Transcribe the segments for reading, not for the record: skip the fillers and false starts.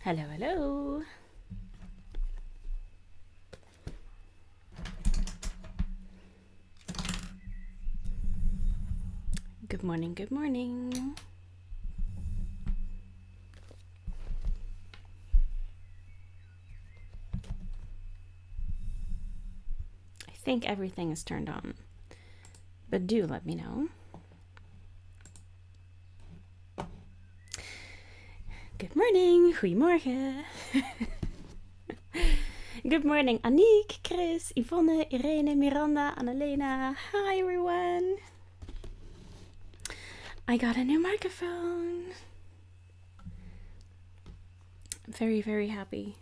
Hello, hello. Good morning, good morning. I think everything is turned on, but do let me know. Good morning, goedemorgen. Good morning, Aniek, Chris, Yvonne, Irene, Miranda, Annalena. Hi, everyone. I got a new microphone. I'm very, very happy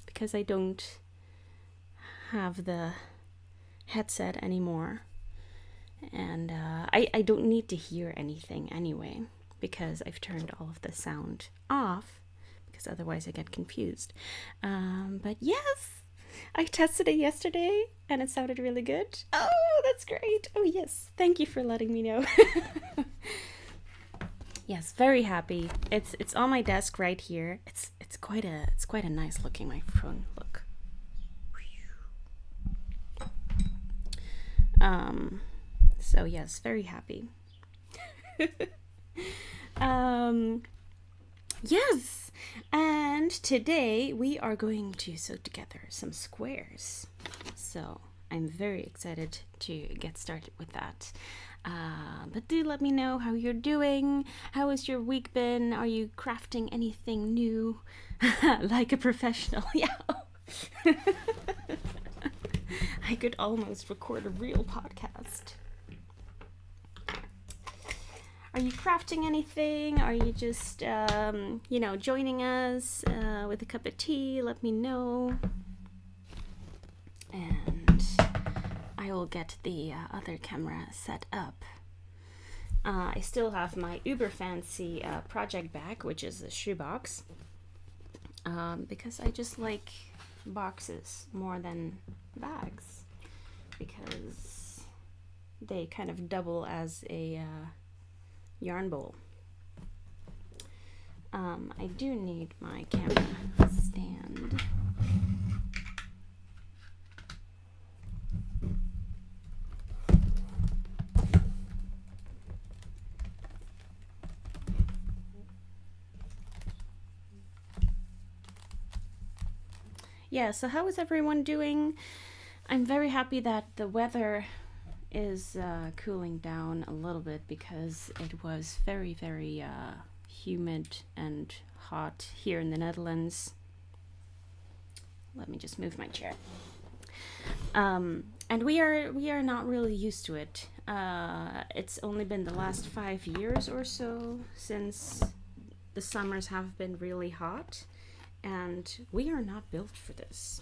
because I don't have the headset anymore. And I don't need to hear anything anyway because I've turned all of the sound off because otherwise I get confused. But yes, I tested it yesterday and it sounded really good. Oh, that's great. Oh yes, thank you for letting me know. Yes, very happy. It's on my desk right here. It's quite a nice looking microphone. Look. So yes, very happy. Yes, and today we are going to sew together some squares. So I'm very excited to get started with that. But do let me know how you're doing. How has your week been? Are you crafting anything new? Like a professional, yeah. I could almost record a real podcast. Are you crafting anything? Are you just, joining us with a cup of tea? Let me know. And I will get the other camera set up. I still have my uber fancy project bag, which is a shoebox. Because I just like boxes more than bags. Because they kind of double as a yarn bowl. I do need my camera stand. Yeah, so how is everyone doing? I'm very happy that the weather is cooling down a little bit because it was very, very humid and hot here in the Netherlands. Let me just move my chair. And we are not really used to it. It's only been the last 5 years or so since the summers have been really hot, and we are not built for this.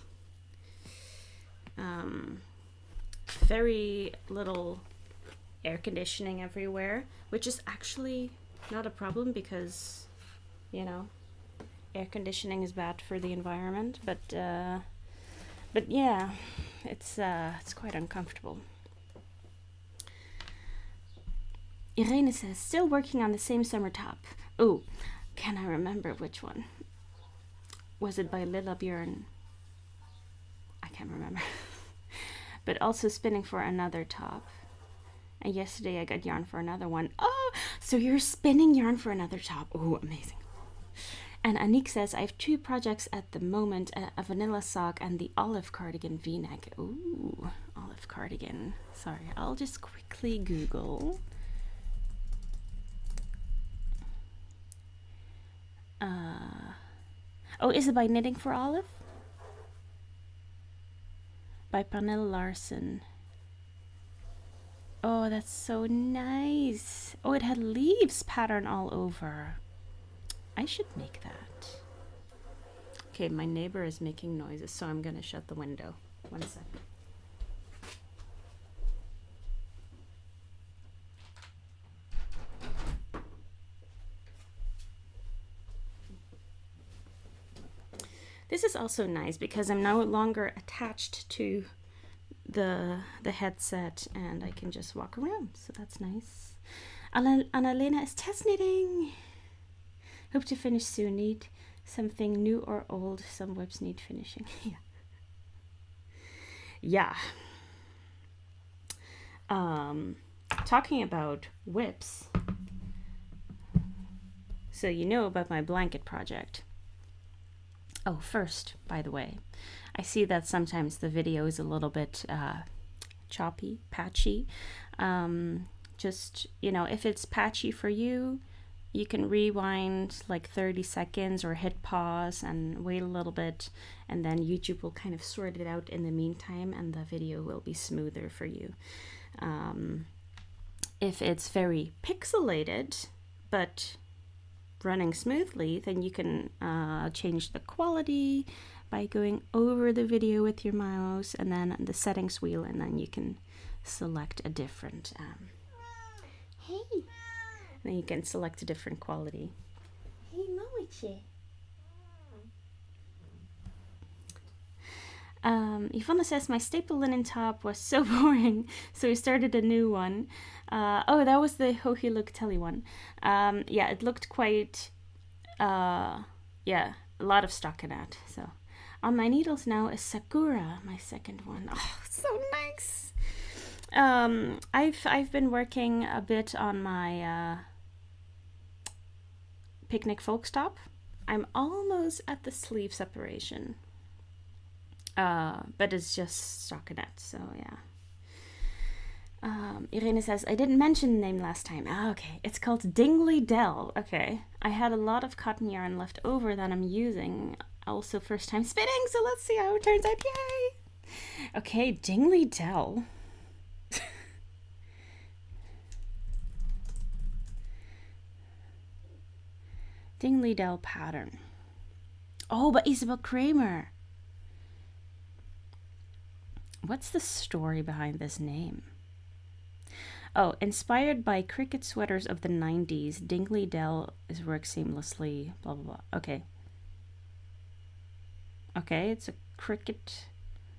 Very little air conditioning everywhere, which is actually not a problem because, air conditioning is bad for the environment. But yeah, it's quite uncomfortable. Irene says, still working on the same summer top. Oh, can I remember which one? Was it by Lilla Björn? I can't remember. But also spinning for another top. And yesterday I got yarn for another one. Oh, so you're spinning yarn for another top. Oh, amazing. And Aniek says, I have 2 projects at the moment, a vanilla sock and the olive cardigan v-neck. Ooh, olive cardigan. Sorry, I'll just quickly Google. Oh, is it by Knitting for Olive? By Pernille Larsen. Oh, that's so nice. Oh, it had leaves pattern all over. I should make that. Okay, my neighbor is making noises, so I'm gonna shut the window. 1 second. This is also nice because I'm no longer attached to the headset and I can just walk around, so that's nice. Annalena is test knitting. Hope to finish soon. Need Something new or old, some whips need finishing. Yeah. Talking about whips, so you know about my blanket project. Oh, first, by the way, I see that sometimes the video is a little bit choppy, patchy. Just, you know, if it's patchy for you, you can rewind like 30 seconds or hit pause and wait a little bit, and then YouTube will kind of sort it out in the meantime and the video will be smoother for you. If it's very pixelated but running smoothly, then you can change the quality by going over the video with your mouse and then the settings wheel, and then you can select a different then you can select a different quality. Hey, Moichi. Ivana says my staple linen top was so boring, so we started a new one. Oh, that was the Hohi Look Telly one. Yeah, it looked quite, yeah, a lot of stockinette. So, on my needles now is Sakura, my second one. Oh, so nice. I've been working a bit on my picnic folk top. I'm almost at the sleeve separation. But it's just stockinette, so yeah. Irene says, I didn't mention the name last time. Okay, it's called Dingley Dell. Okay, I had a lot of cotton yarn left over that I'm using. Also first time spinning, so let's see how it turns out. Yay! Okay, Dingley Dell. Dingley Dell pattern. Oh, but Isabel Kramer. What's the story behind this name? Oh, inspired by cricket sweaters of the 90s, Dingley Dell is worked seamlessly, blah, blah, blah. Okay. Okay, it's a cricket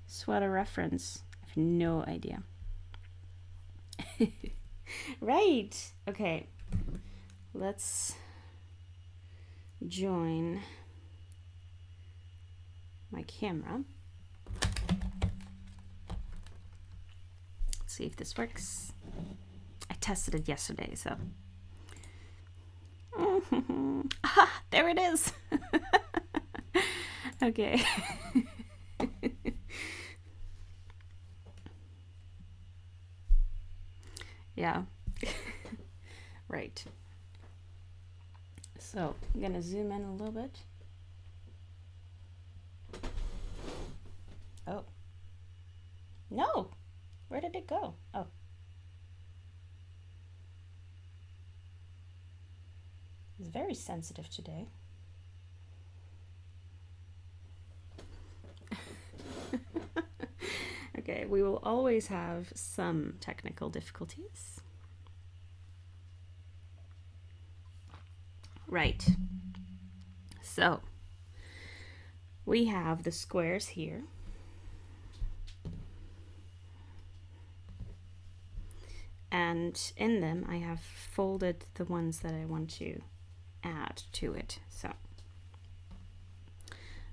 sweater reference. I have no idea. Right. Okay. Let's join my camera. See if this works. I tested it yesterday, so. Ah, there it is. Okay. Yeah. Right. So I'm gonna zoom in a little bit. Oh. No. Where did it go? Oh. It's very sensitive today. Okay, we will always have some technical difficulties. Right. So, we have the squares here. And in them I have folded the ones that I want to add to it. So,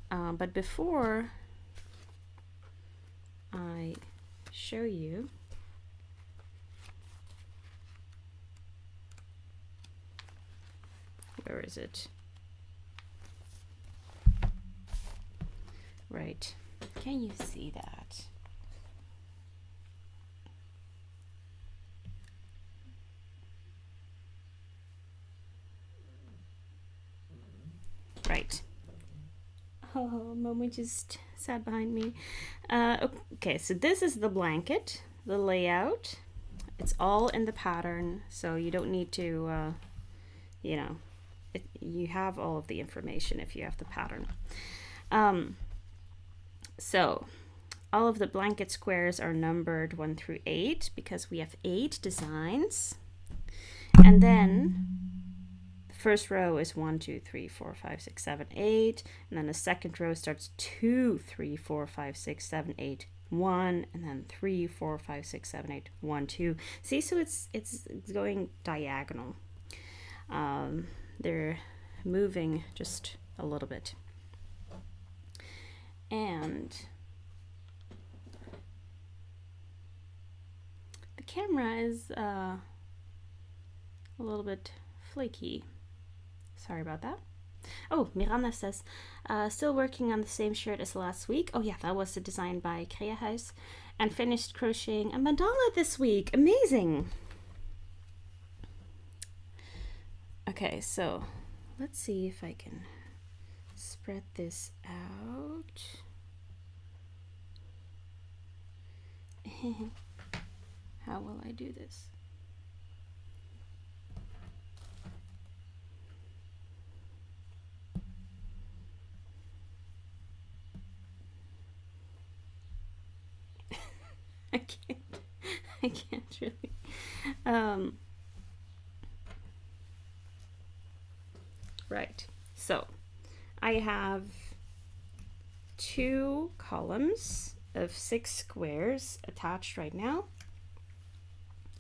but before I show you, where is it? Right. Can you see that? Right. Oh, Momo just sat behind me. Okay, so this is the blanket, the layout. It's all in the pattern, so you don't need to, you know, you have all of the information if you have the pattern. So all of the blanket squares are numbered 1 through 8 because we have 8 designs. And then the first row is 1, 2, 3, 4, 5, 6, 7, 8. And then the second row starts 2, 3, 4, 5, 6, 7, 8, 1. And then 3, 4, 5, 6, 7, 8, 1, 2. See, so it's going diagonal. They're moving just a little bit. And the camera is a little bit flaky. Sorry about that. Oh, Miranda says, still working on the same shirt as last week. Oh yeah, that was the design by Crea House. And finished crocheting a mandala this week. Amazing! Okay, so let's see if I can spread this out. How will I do this? I can't really. Right, so I have 2 columns of 6 squares attached right now,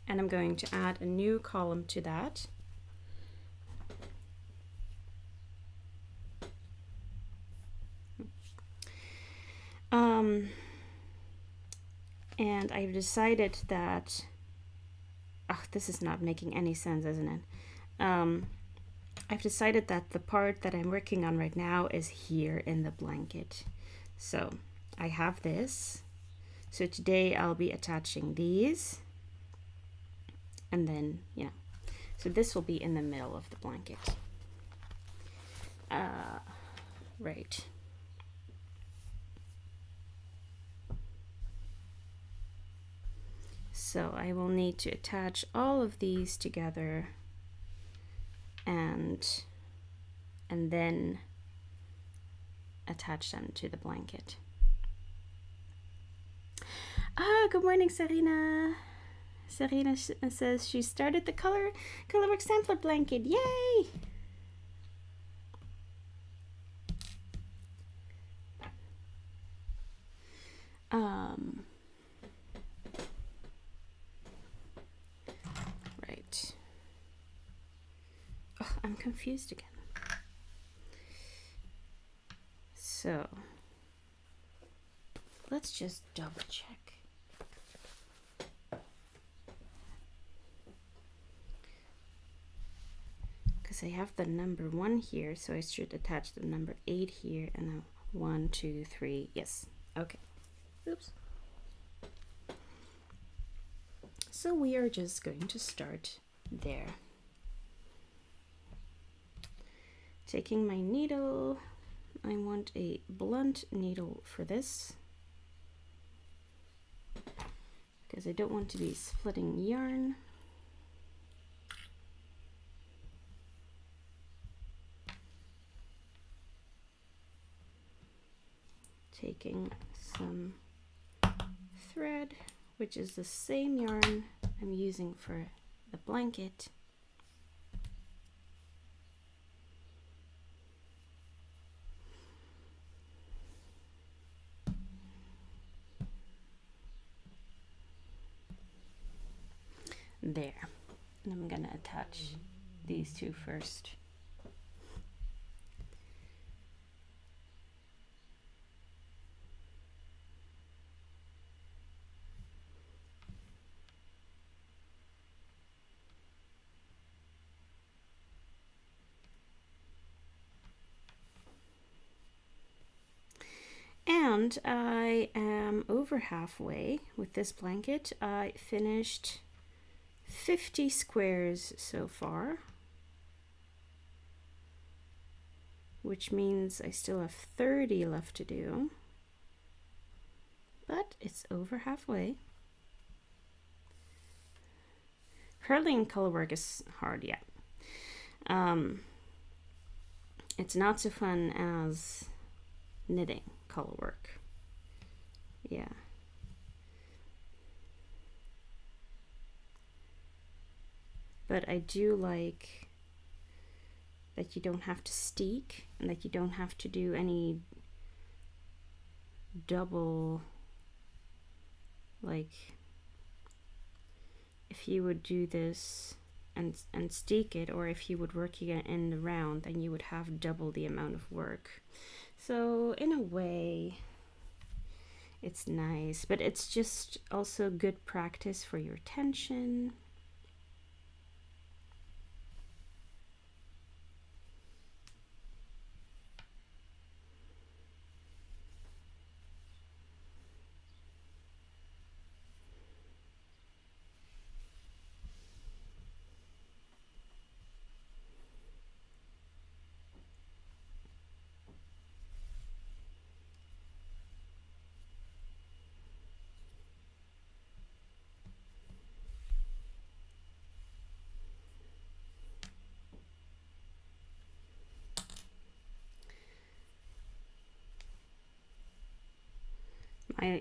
and I'm going to add a new column to that. And I've decided that, this is not making any sense, isn't it? I've decided that the part that I'm working on right now is here in the blanket. So I have this. So today I'll be attaching these. And then, so this will be in the middle of the blanket. Right. So I will need to attach all of these together and then attach them to the blanket. Good morning, Serena. Serena says she started the Colourwork Sampler Blanket. Yay! Right. Oh, I'm confused again. So let's just double check. Because I have the number 1 here, so I should attach the number 8 here, and then 1, 2, 3. Yes. Okay. Oops. So we are just going to start there. Taking my needle, I want a blunt needle for this, because I don't want to be splitting yarn. Taking some thread, which is the same yarn I'm using for the blanket. There. And I'm gonna attach these 2 first. And I am over halfway with this blanket. I finished 50 squares so far, which means I still have 30 left to do, but it's over halfway. Purling Colourwork is hard, yeah. It's not so fun as knitting Colourwork. Yeah. But I do like that you don't have to steek and that you don't have to do any double, like if you would do this and stick it, or if you would work it in the round, then you would have double the amount of work. So in a way, it's nice, but it's just also good practice for your tension.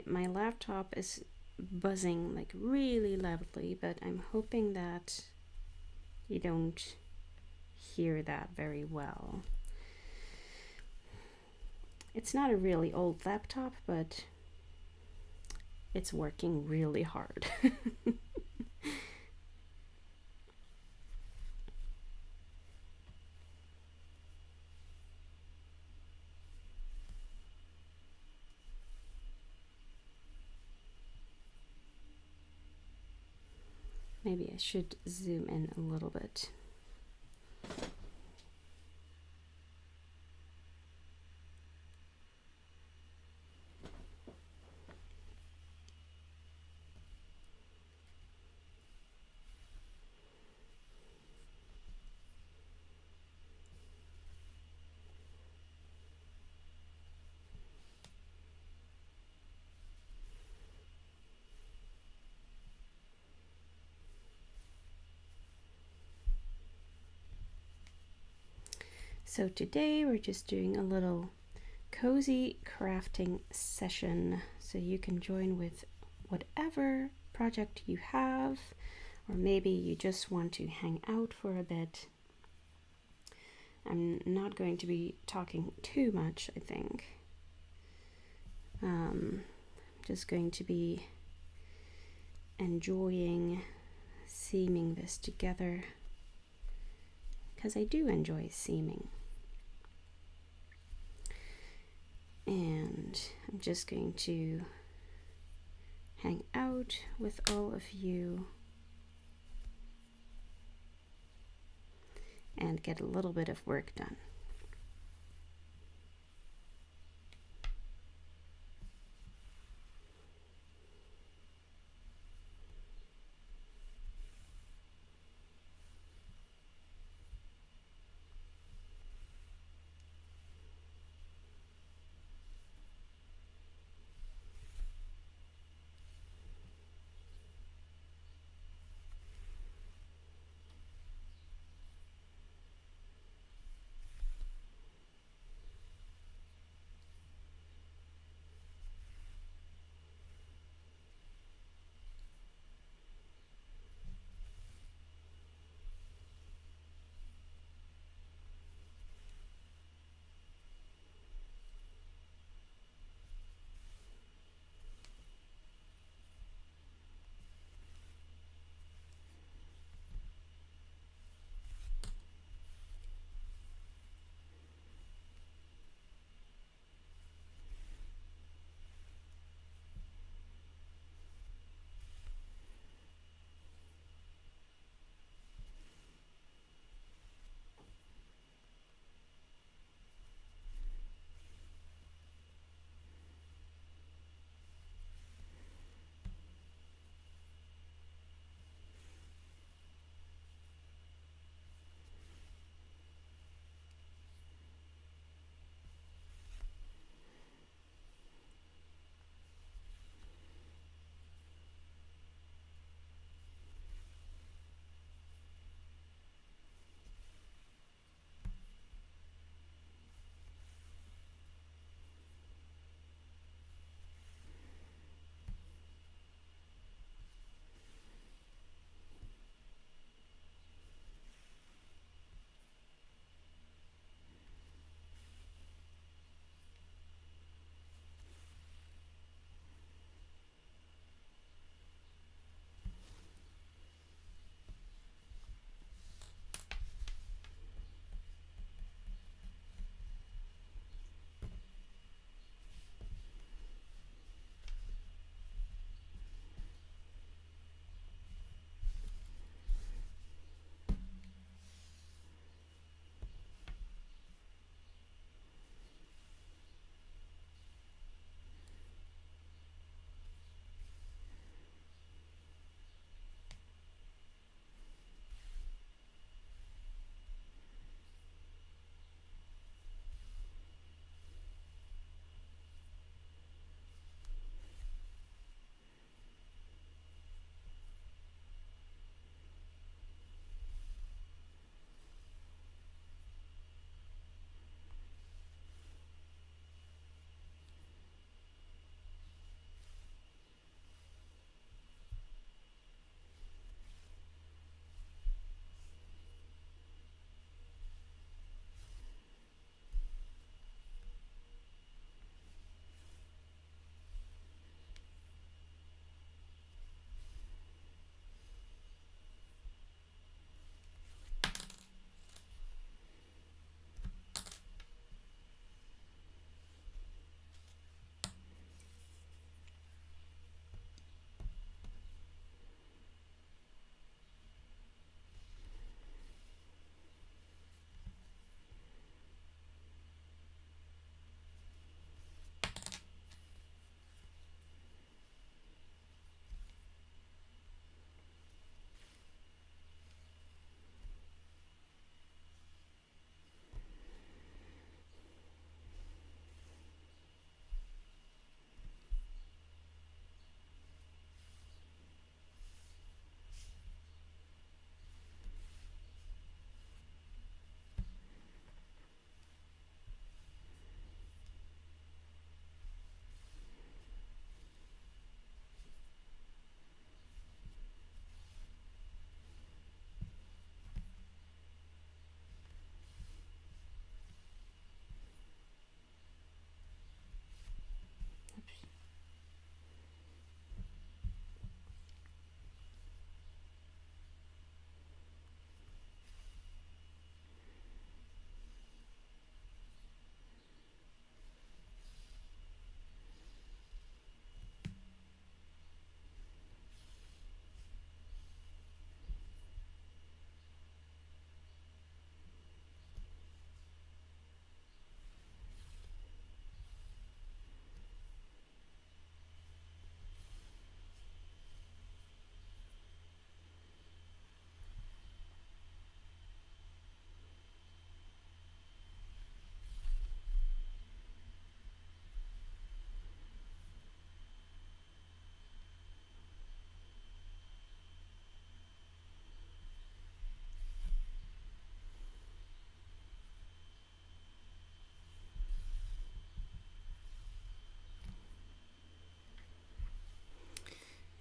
My laptop is buzzing like really loudly, but I'm hoping that you don't hear that very well. It's not a really old laptop, but it's working really hard. Maybe I should zoom in a little bit. So today we're just doing a little cozy crafting session, so you can join with whatever project you have, or maybe you just want to hang out for a bit. I'm not going to be talking too much, I think. I'm just going to be enjoying seaming this together, because I do enjoy seaming. And I'm just going to hang out with all of you and get a little bit of work done.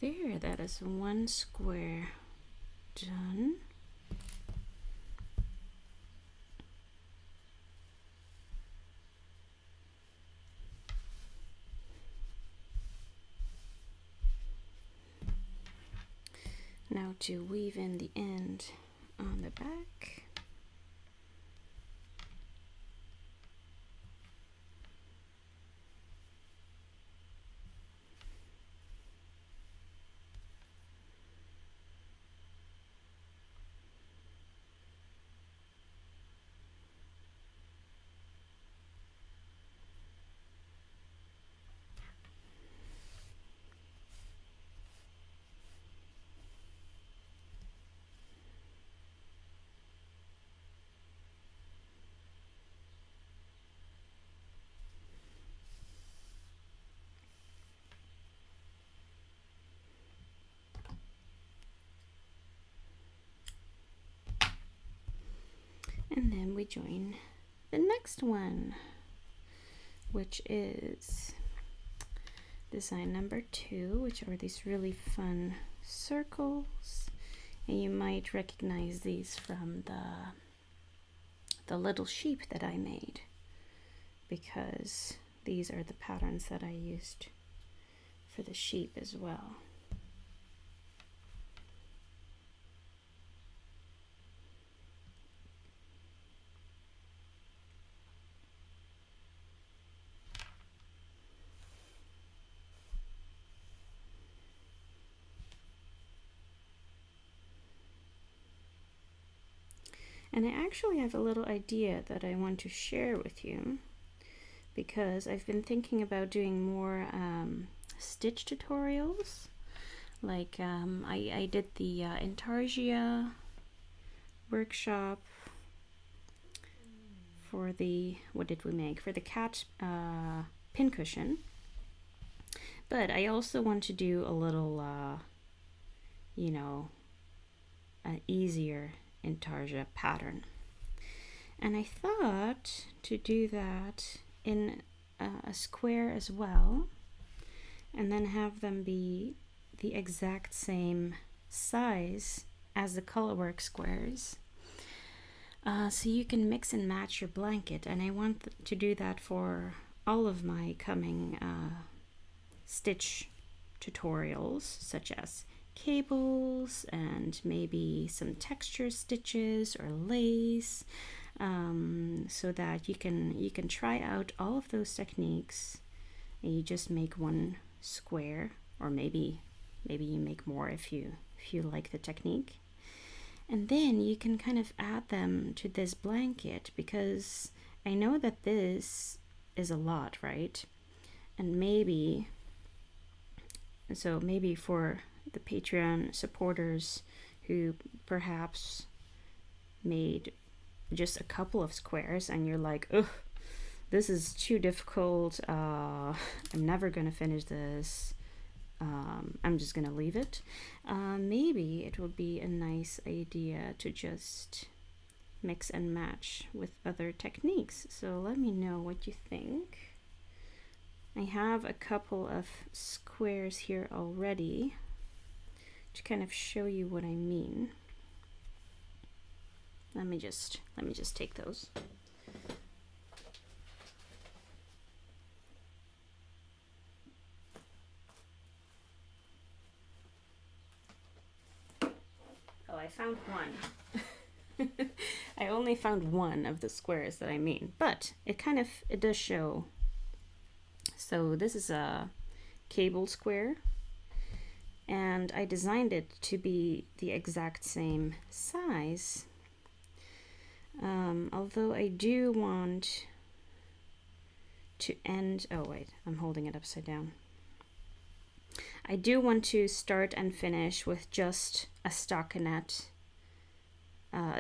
There, that is one square done. Now to weave in the end on the back. And then we join the next one, which is design number 2, which are these really fun circles. And you might recognize these from the little sheep that I made, because these are the patterns that I used for the sheep as well. And I actually have a little idea that I want to share with you, because I've been thinking about doing more stitch tutorials. Like I did the Intarsia workshop for the, what did we make? For the cat pincushion. But I also want to do a little, you know, an easier Intarsia pattern. And I thought to do that in a square as well, and then have them be the exact same size as the Colourwork squares. So you can mix and match your blanket, and I want to do that for all of my coming stitch tutorials, such as cables and maybe some texture stitches or lace, so that you can try out all of those techniques, and you just make one square, or maybe you make more if you like the technique. And then you can kind of add them to this blanket, because I know that this is a lot, right? And maybe for the Patreon supporters who perhaps made just a couple of squares and you're like, ugh, this is too difficult, I'm never gonna finish this, I'm just gonna leave it. Maybe it would be a nice idea to just mix and match with other techniques. So let me know what you think. I have a couple of squares here already to kind of show you what I mean. Let me just take those. Oh, I found one. I only found one of the squares that I mean, but it does show. So this is a cable square, and I designed it to be the exact same size. Although I do want to end, oh wait, I'm holding it upside down. I do want to start and finish with just a stockinette,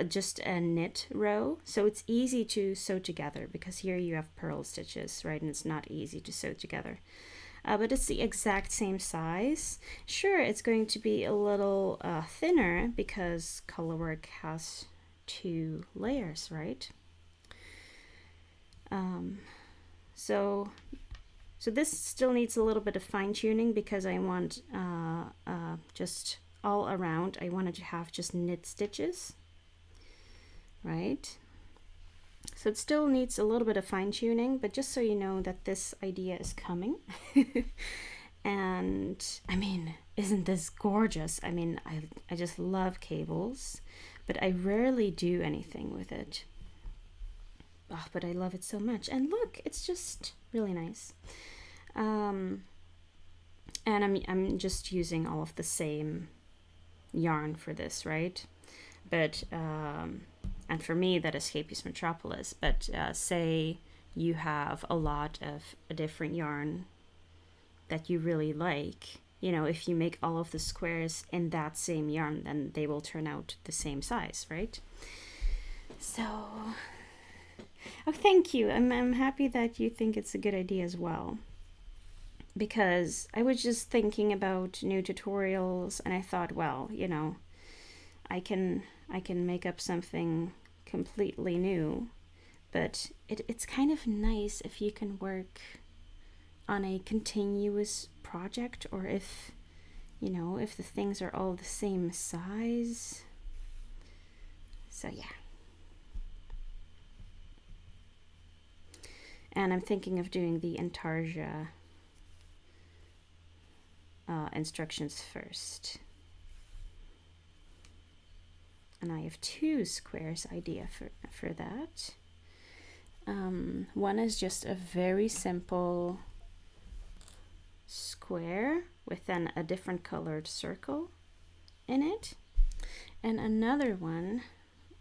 just a knit row, so it's easy to sew together, because here you have purl stitches, right, and it's not easy to sew together. But it's the exact same size. Sure, it's going to be a little thinner because Colourwork has 2 layers, right? So So this still needs a little bit of fine tuning because I want just all around, I wanted to have just knit stitches, right? So it still needs a little bit of fine tuning, but just so you know that this idea is coming. And I mean, isn't this gorgeous? I mean, I just love cables, but I rarely do anything with it. Oh, but I love it so much. And look, it's just really nice. And I'm just using all of the same yarn for this, right? But and for me that is Escapist Metropolis, but say you have a lot of a different yarn that you really like, you know, if you make all of the squares in that same yarn, then they will turn out the same size, right? So, oh, thank you. I'm happy that you think it's a good idea as well. Because I was just thinking about new tutorials and I thought, well, you know, I can make up something completely new, but it's kind of nice if you can work on a continuous project, or if, you know, if the things are all the same size. So yeah. And I'm thinking of doing the Intarsia instructions first. And I have 2 squares idea for that. One is just a very simple square with then a different colored circle in it. And another one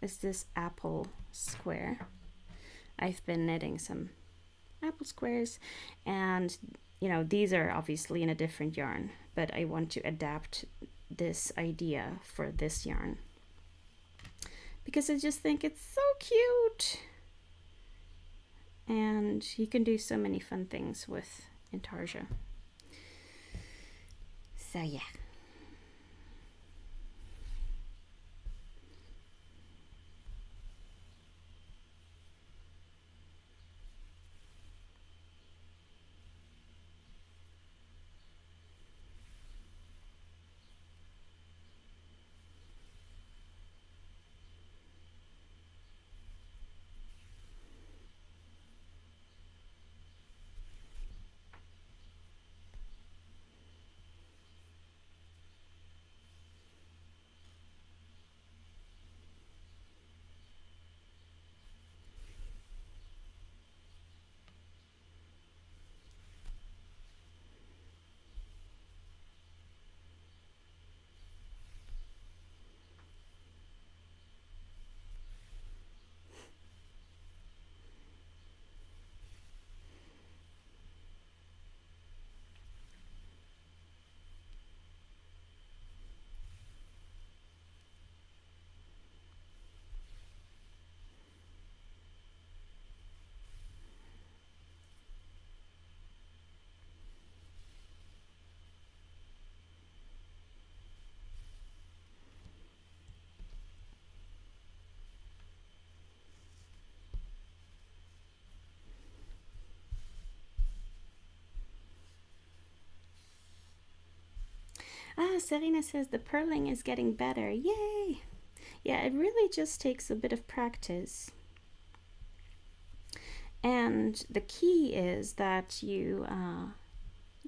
is this apple square. I've been knitting some apple squares, and you know, these are obviously in a different yarn, but I want to adapt this idea for this yarn because I just think it's so cute. And you can do so many fun things with Intarsia. So yeah. Serena says the purling is getting better. Yay! Yeah, it really just takes a bit of practice. And the key is that you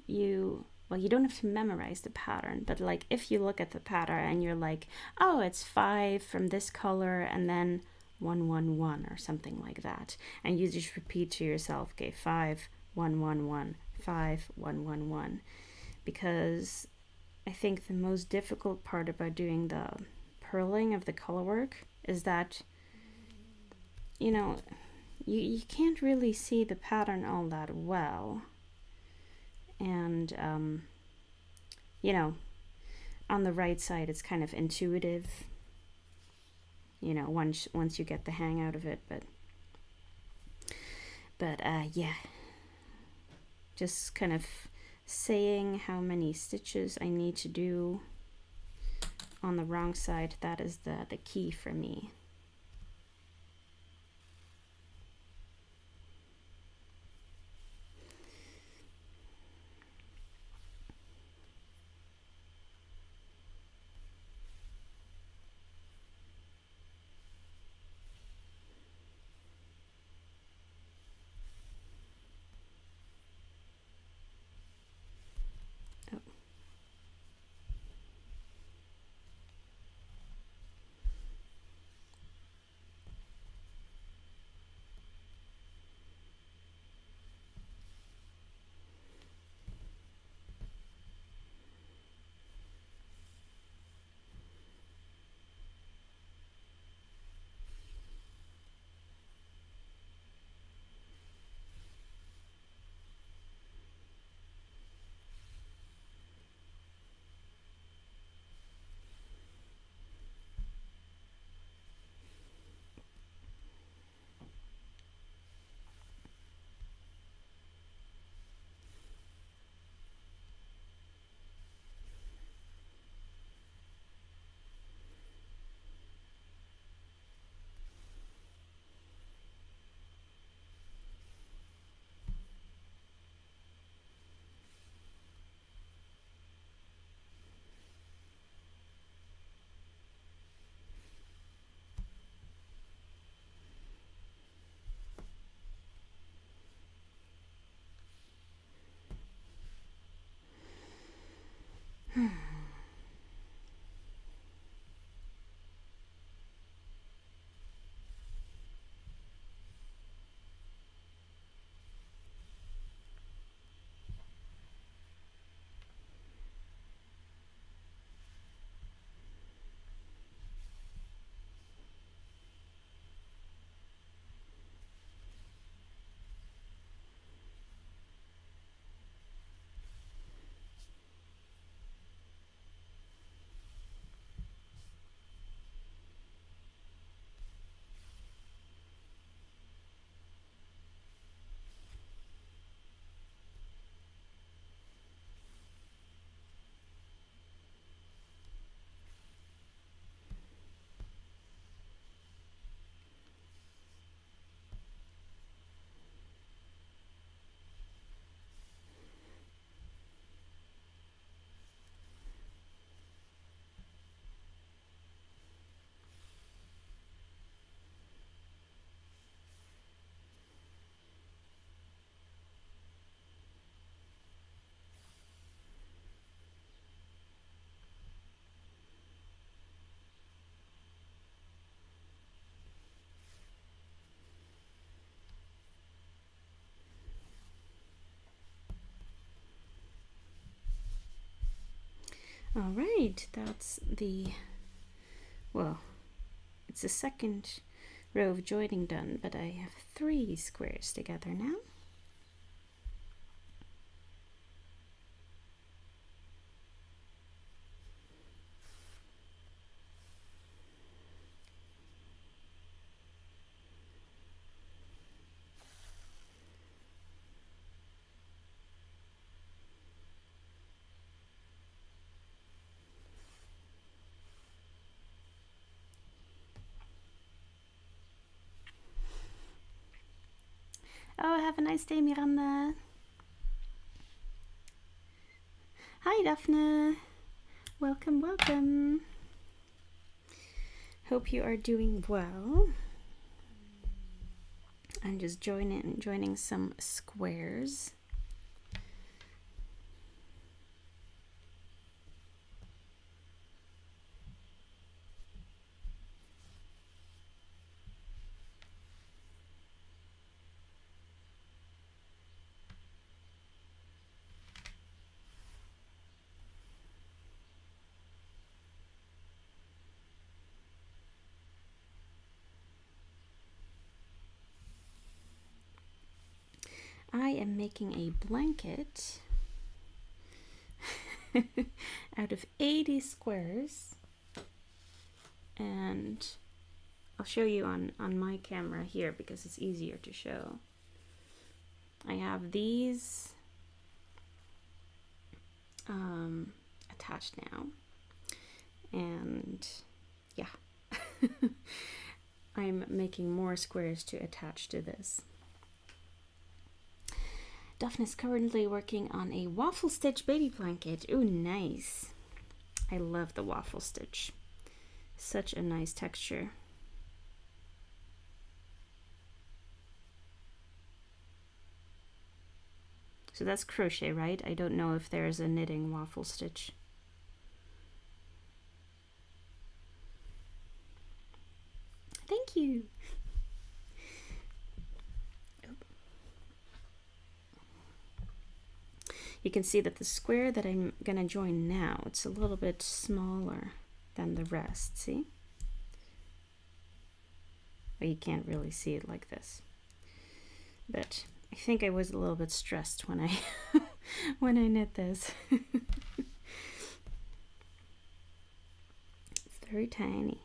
don't have to memorize the pattern, but like if you look at the pattern and you're like, oh, it's 5 from this color and then 1 1 1 or something like that, and you just repeat to yourself, okay, 5 1 1 1 5 1 1 1, because I think the most difficult part about doing the purling of the color work is that, you know, you can't really see the pattern all that well. And, you know, on the right side, it's kind of intuitive, you know, once you get the hang out of it. But yeah, just kind of saying how many stitches I need to do on the wrong side, that is the key for me. All right, that's the, well, it's the second row of joining done, but I have 3 squares together now. Oh, have a nice day, Miranda. Hi, Daphne. Welcome, welcome. Hope you are doing well. I'm just joining some squares. I am making a blanket out of 80 squares, and I'll show you on my camera here because it's easier to show. I have these attached now, and yeah, I'm making more squares to attach to this. Daphne's currently working on a waffle stitch baby blanket. Ooh, nice. I love the waffle stitch. Such a nice texture. So that's crochet, right? I don't know if there's a knitting waffle stitch. Thank you. You can see that the square that I'm gonna join now, it's a little bit smaller than the rest, see? But you can't really see it like this. But I think I was a little bit stressed when I when I knit this. It's very tiny.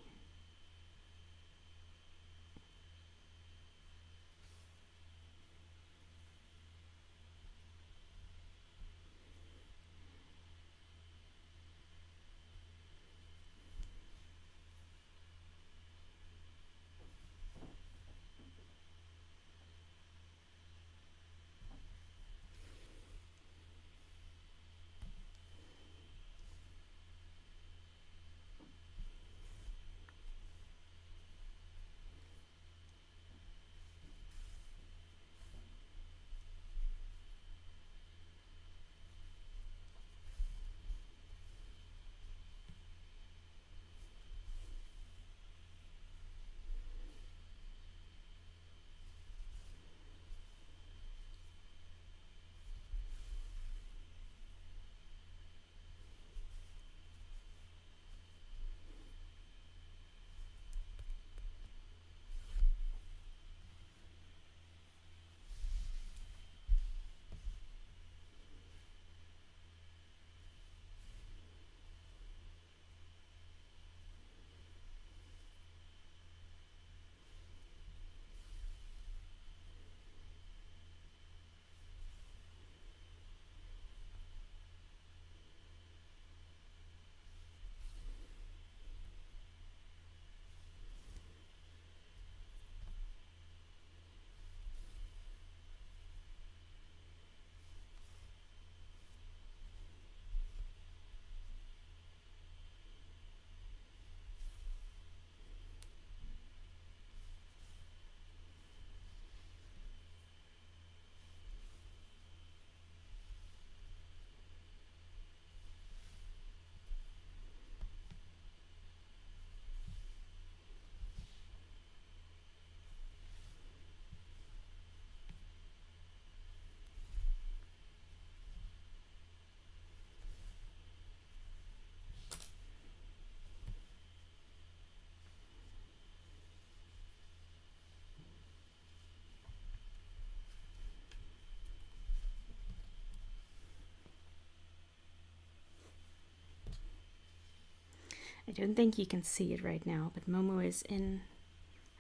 I don't think you can see it right now, but Momo is in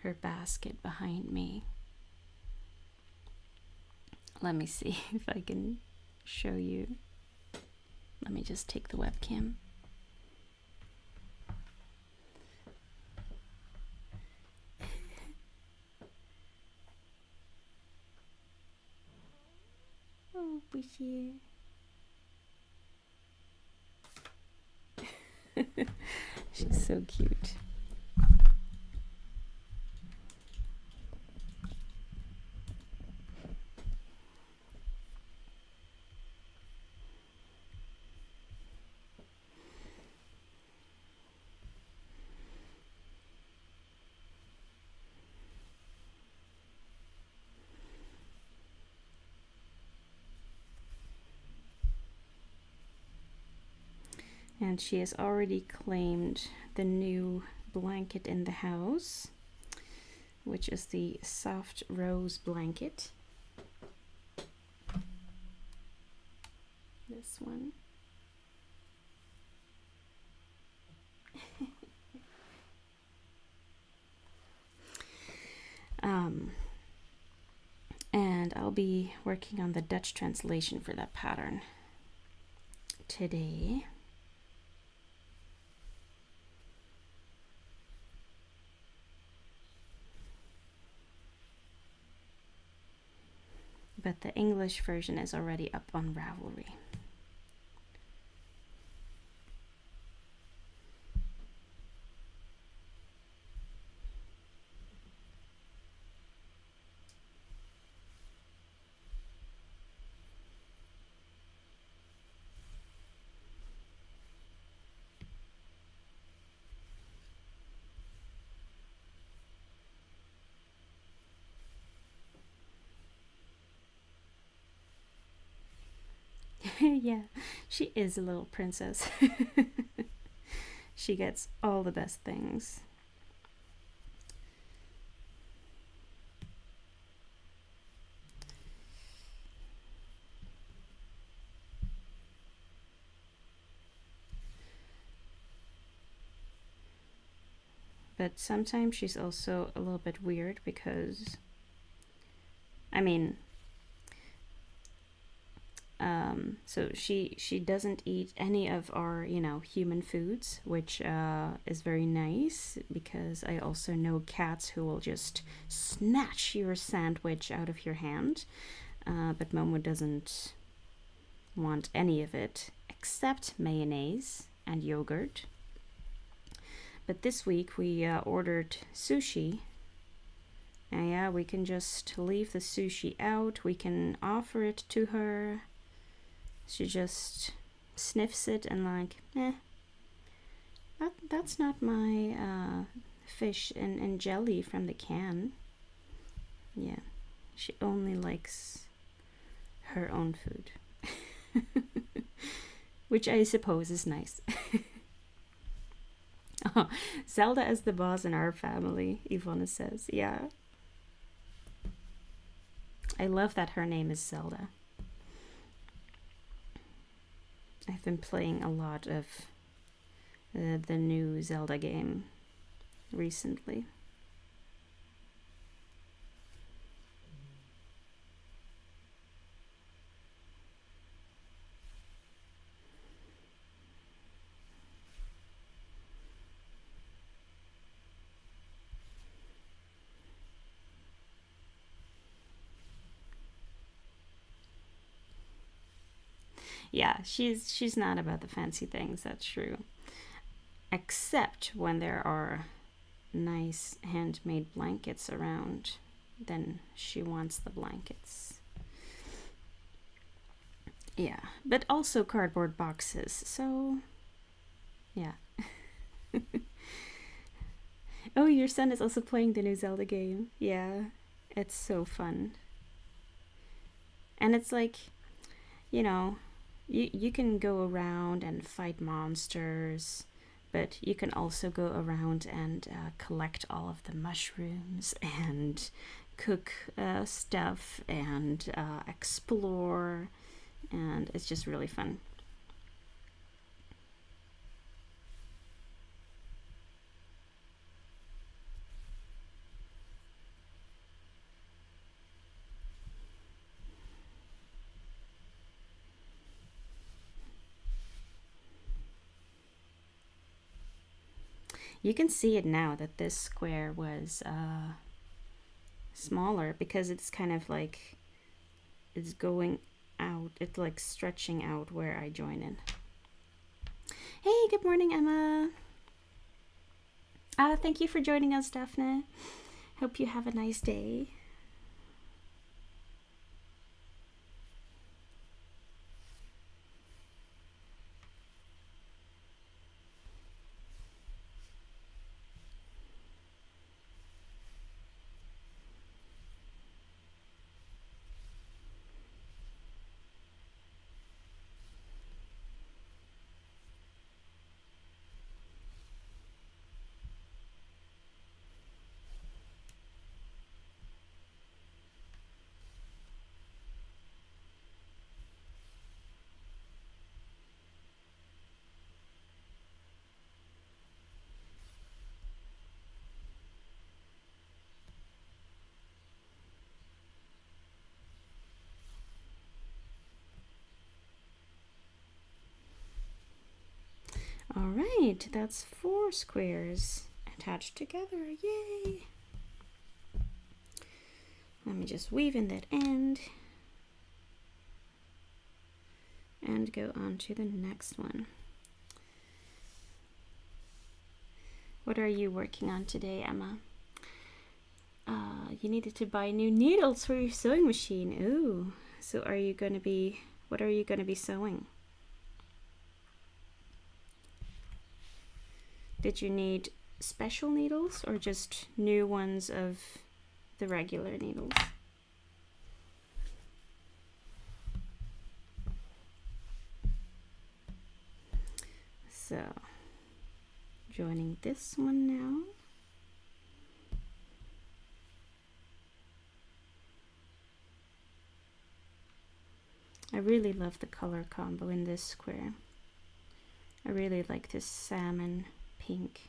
her basket behind me. Let me see if I can show you. Let me just take the webcam. Oh, bushy. She's so cute. And she has already claimed the new blanket in the house, which is the soft rose blanket. This one. And I'll be working on the Dutch translation for that pattern today. But the English version is already up on Ravelry. Yeah, she is a little princess. She gets all the best things. But sometimes she's also a little bit weird because, I mean, so she doesn't eat any of our, you know, human foods, which is very nice because I also know cats who will just snatch your sandwich out of your hand. But Momo doesn't want any of it except mayonnaise and yogurt. But this week we ordered sushi. And yeah, we can just leave the sushi out. We can offer it to her. She just sniffs it and like, that's not my fish and jelly from the can. Yeah, she only likes her own food. Which I suppose is nice. Oh, Zelda is the boss in our family, Ivona says. Yeah. I love that her name is Zelda. I've been playing a lot of the new Zelda game recently. Yeah, she's not about the fancy things, that's true. Except when there are nice handmade blankets around, then she wants the blankets. Yeah, but also cardboard boxes, so yeah. Oh, your son is also playing the new Zelda game. Yeah, it's so fun. And it's like, you know, you can go around and fight monsters, but you can also go around and collect all of the mushrooms and cook stuff and explore, and it's just really fun. You can see it now that this square was smaller because it's kind of like it's going out. It's like stretching out where I join in. Hey, good morning, Emma. Thank you for joining us, Daphne. Hope you have a nice day. All right, that's 4 squares attached together. Yay! Let me just weave in that end and go on to the next one. What are you working on today, Emma? You needed to buy new needles for your sewing machine. Ooh, so what are you going to be sewing? Did you need special needles or just new ones of the regular needles? So, joining this one now. I really love the color combo in this square. I really like this salmon pink.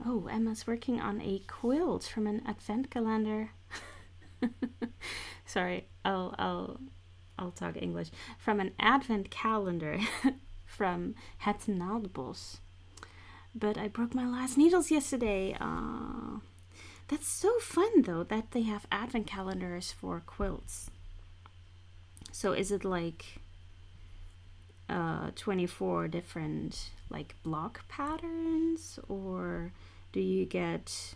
Oh, Emma's working on a quilt from an advent calendar. Sorry, I'll talk English. From an advent calendar from Het Naaldbos. But I broke my last needles yesterday. That's so fun though that they have advent calendars for quilts. So is it like 24 different like block patterns, or do you get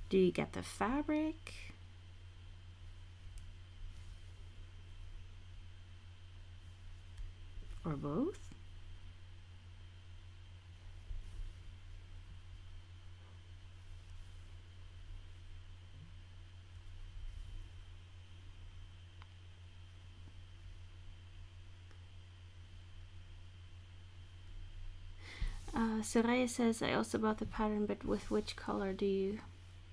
the fabric? Or both? Soraya says, I also bought the pattern, but with which color do you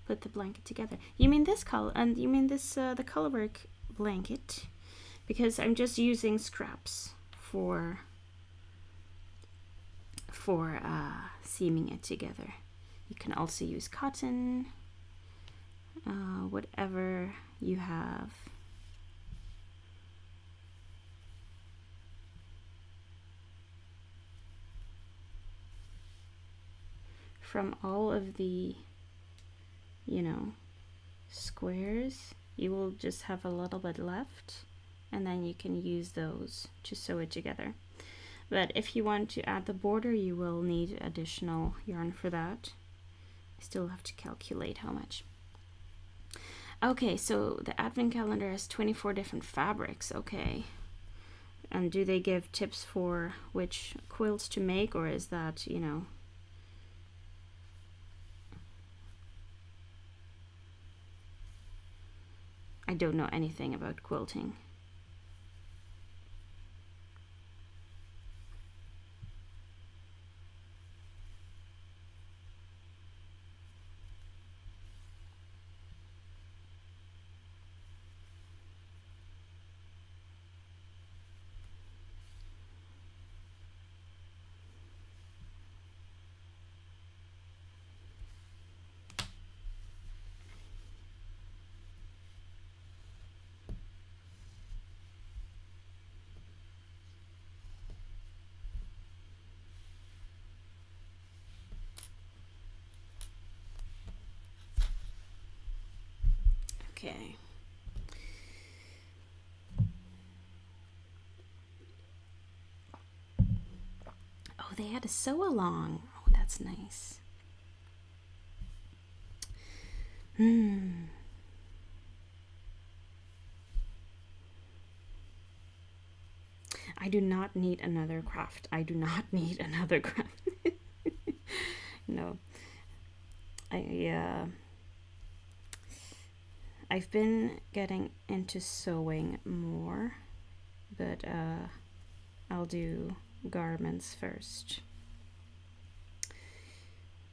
put the blanket together. You mean this color, and you mean this the Colourwork blanket, because I'm just using scraps for seaming it together. You can also use cotton, whatever you have. From all of the, squares, you will just have a little bit left, and then you can use those to sew it together. But if you want to add the border, you will need additional yarn for that. I still have to calculate how much. Okay, so the advent calendar has 24 different fabrics. Okay. And do they give tips for which quilts to make, or is that, I don't know anything about quilting. Okay. Oh, they had a sew along. Oh, that's nice. I do not need another craft. I do not need another craft. No. I've been getting into sewing more, but I'll do garments first.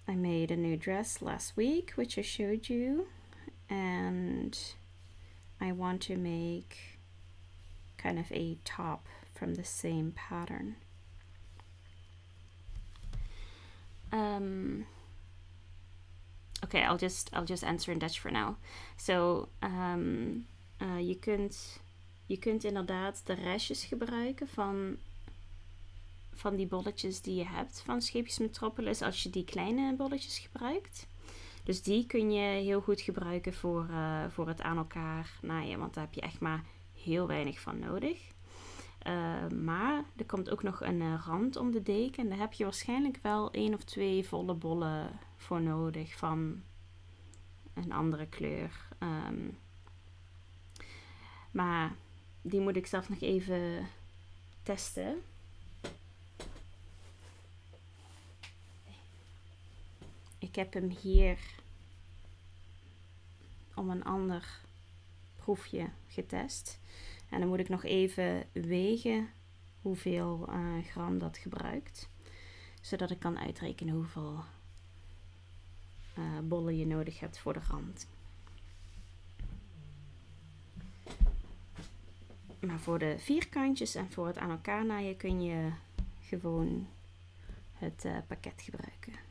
I made a new dress last week, which I showed you, and I want to make kind of a top from the same pattern. Okay, I'll just answer in Dutch for now. So je kunt inderdaad de restjes gebruiken van die bolletjes die je hebt van Scheepjes Metropolis, als je die kleine bolletjes gebruikt. Dus die kun je heel goed gebruiken voor het aan elkaar naaien, want daar heb je echt maar heel weinig van nodig. Maar er komt ook nog een rand om de deken. En daar heb je waarschijnlijk wel 1 of 2 volle bollen voor nodig van een andere kleur. Maar die moet ik zelf nog even testen. Ik heb hem hier om een ander proefje getest. En dan moet ik nog even wegen hoeveel gram dat gebruikt. Zodat ik kan uitrekenen hoeveel bollen je nodig hebt voor de rand. Maar voor de vierkantjes en voor het aan elkaar naaien kun je gewoon het pakket gebruiken.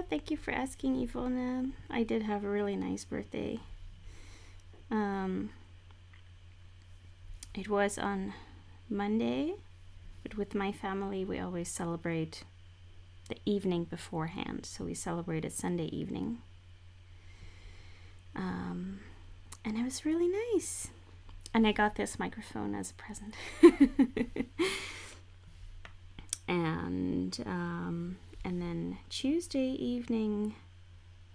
thank you for asking, Ivona. I did have a really nice birthday. It was on Monday, but with my family we always celebrate the evening beforehand, so we celebrated Sunday evening. And it was really nice. And I got this microphone as a present. And then Tuesday evening,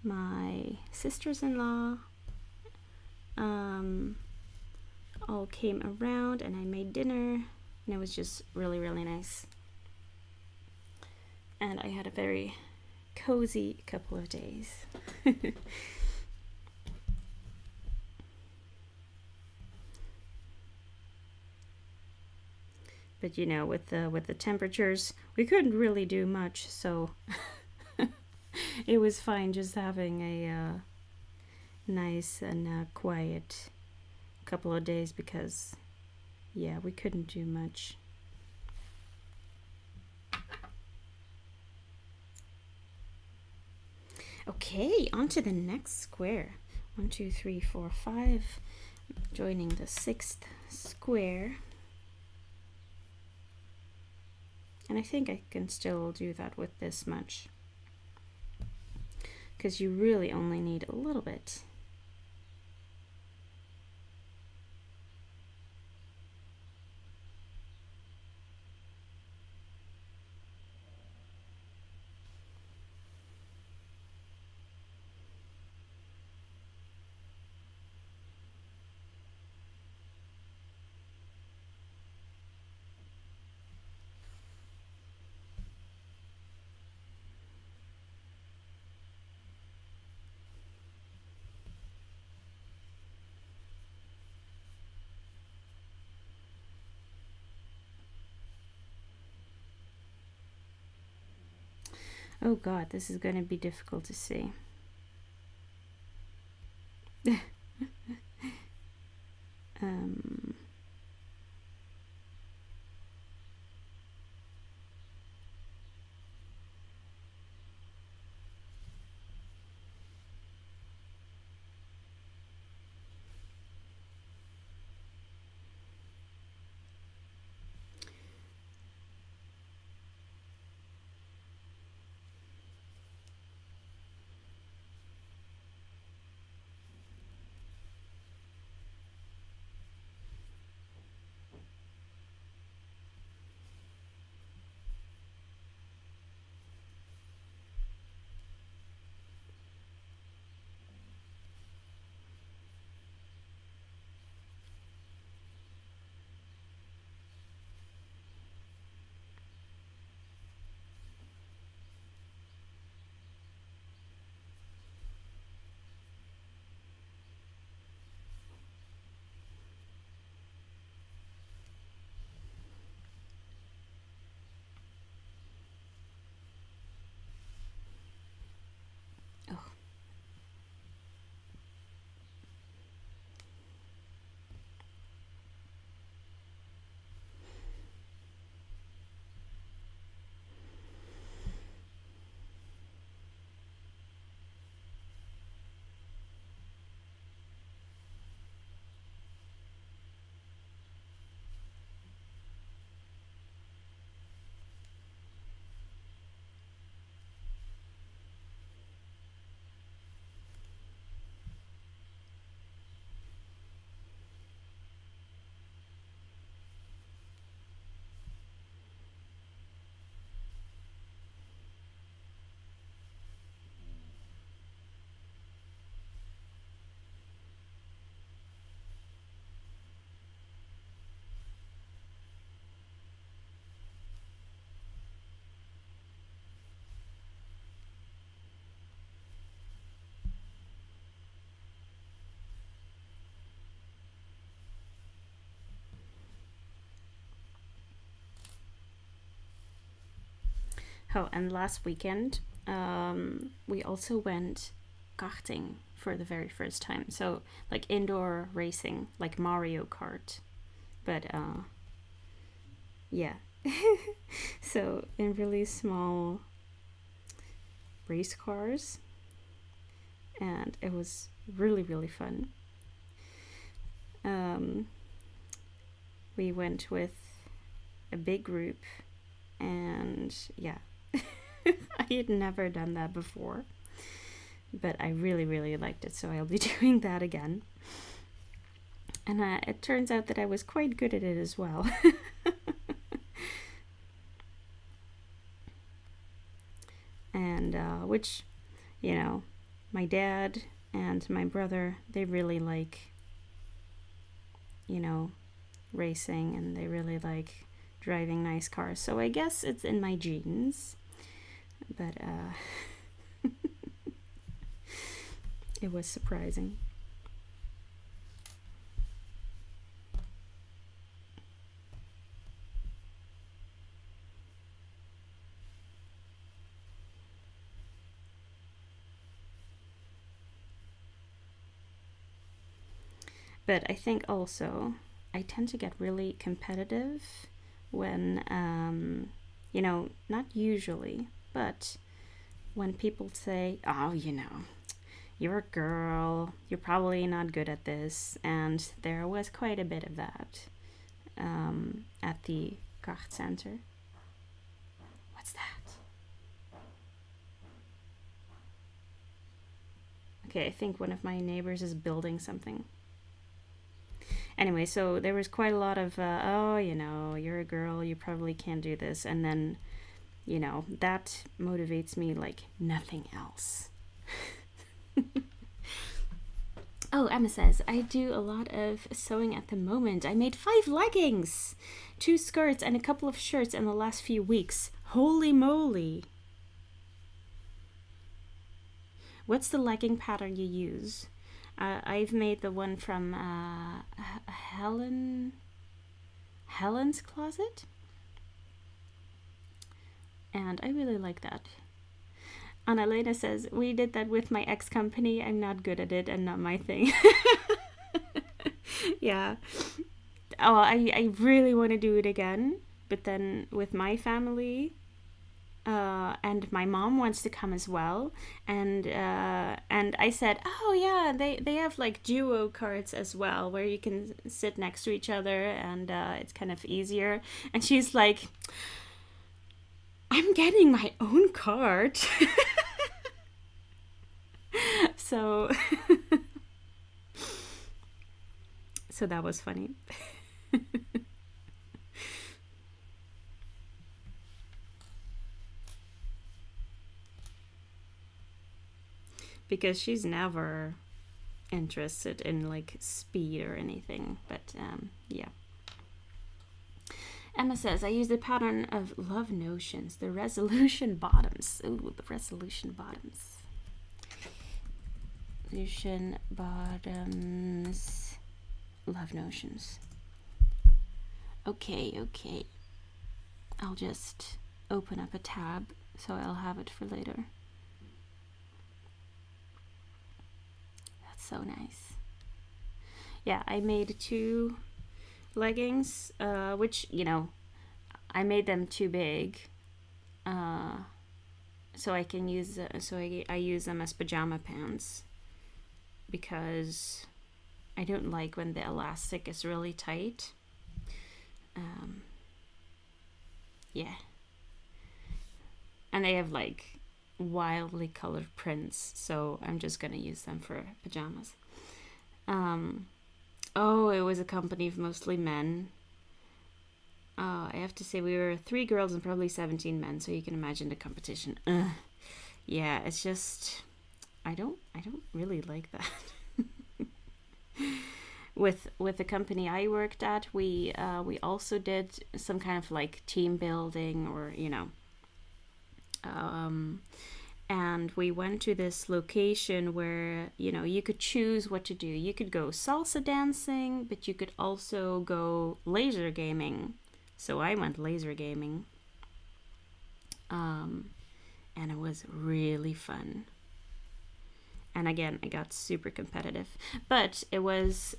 my sisters-in-law all came around and I made dinner, and it was just really, really nice. And I had a very cozy couple of days. But you know, with the temperatures, we couldn't really do much, so it was fine just having a nice and quiet couple of days, because yeah, we couldn't do much. Okay, on to the next square. 1, 2, 3, 4, 5. Joining the 6th square. And I think I can still do that with this much, because you really only need a little bit. Oh god, this is going to be difficult to see. Oh, and last weekend, we also went karting for the very first time. So, like indoor racing, like Mario Kart. But, yeah. So, in really small race cars, and it was really, really fun. We went with a big group, and yeah, I had never done that before, but I really, really liked it, so I'll be doing that again. And it turns out that I was quite good at it as well. And which, my dad and my brother, they really like, racing, and they really like driving nice cars. So I guess it's in my genes. But it was surprising. But I think also I tend to get really competitive when, not usually, but when people say, oh, you're a girl, you're probably not good at this. And there was quite a bit of that at the Kracht Center. What's that? Okay, I think one of my neighbors is building something. Anyway, so there was quite a lot of, you're a girl, you probably can't do this. And then, that motivates me like nothing else. Oh, Emma says, I do a lot of sewing at the moment. I made 5 leggings, 2 skirts, and a couple of shirts in the last few weeks. Holy moly. What's the legging pattern you use? I've made the one from Helen's Closet, and I really like that. Annalena says, we did that with my ex-company. I'm not good at it and not my thing. Yeah. Oh, I really want to do it again, but then with my family, and my mom wants to come as well, and I said, oh yeah, they have like duo carts as well, where you can sit next to each other, and it's kind of easier. And she's like, I'm getting my own cart. So so that was funny. Because she's never interested in like speed or anything, but yeah. Emma says, I use the pattern of Love Notions, the resolution bottoms. Ooh, the resolution bottoms. Resolution bottoms, Love Notions. Okay. I'll just open up a tab so I'll have it for later. So nice. Yeah, I made 2 leggings, which, I made them too big, so I can use, I use them as pajama pants, because I don't like when the elastic is really tight. Yeah. And they have like wildly colored prints, so I'm just gonna use them for pajamas. It was a company of mostly men. I have to say, we were 3 girls and probably 17 men, so you can imagine the competition. Yeah, it's just, I don't really like that. With the company I worked at, we also did some kind of like team building, or and we went to this location where you could choose what to do. You could go salsa dancing, but you could also go laser gaming. So I went laser gaming, and it was really fun. And again, I got super competitive, but it was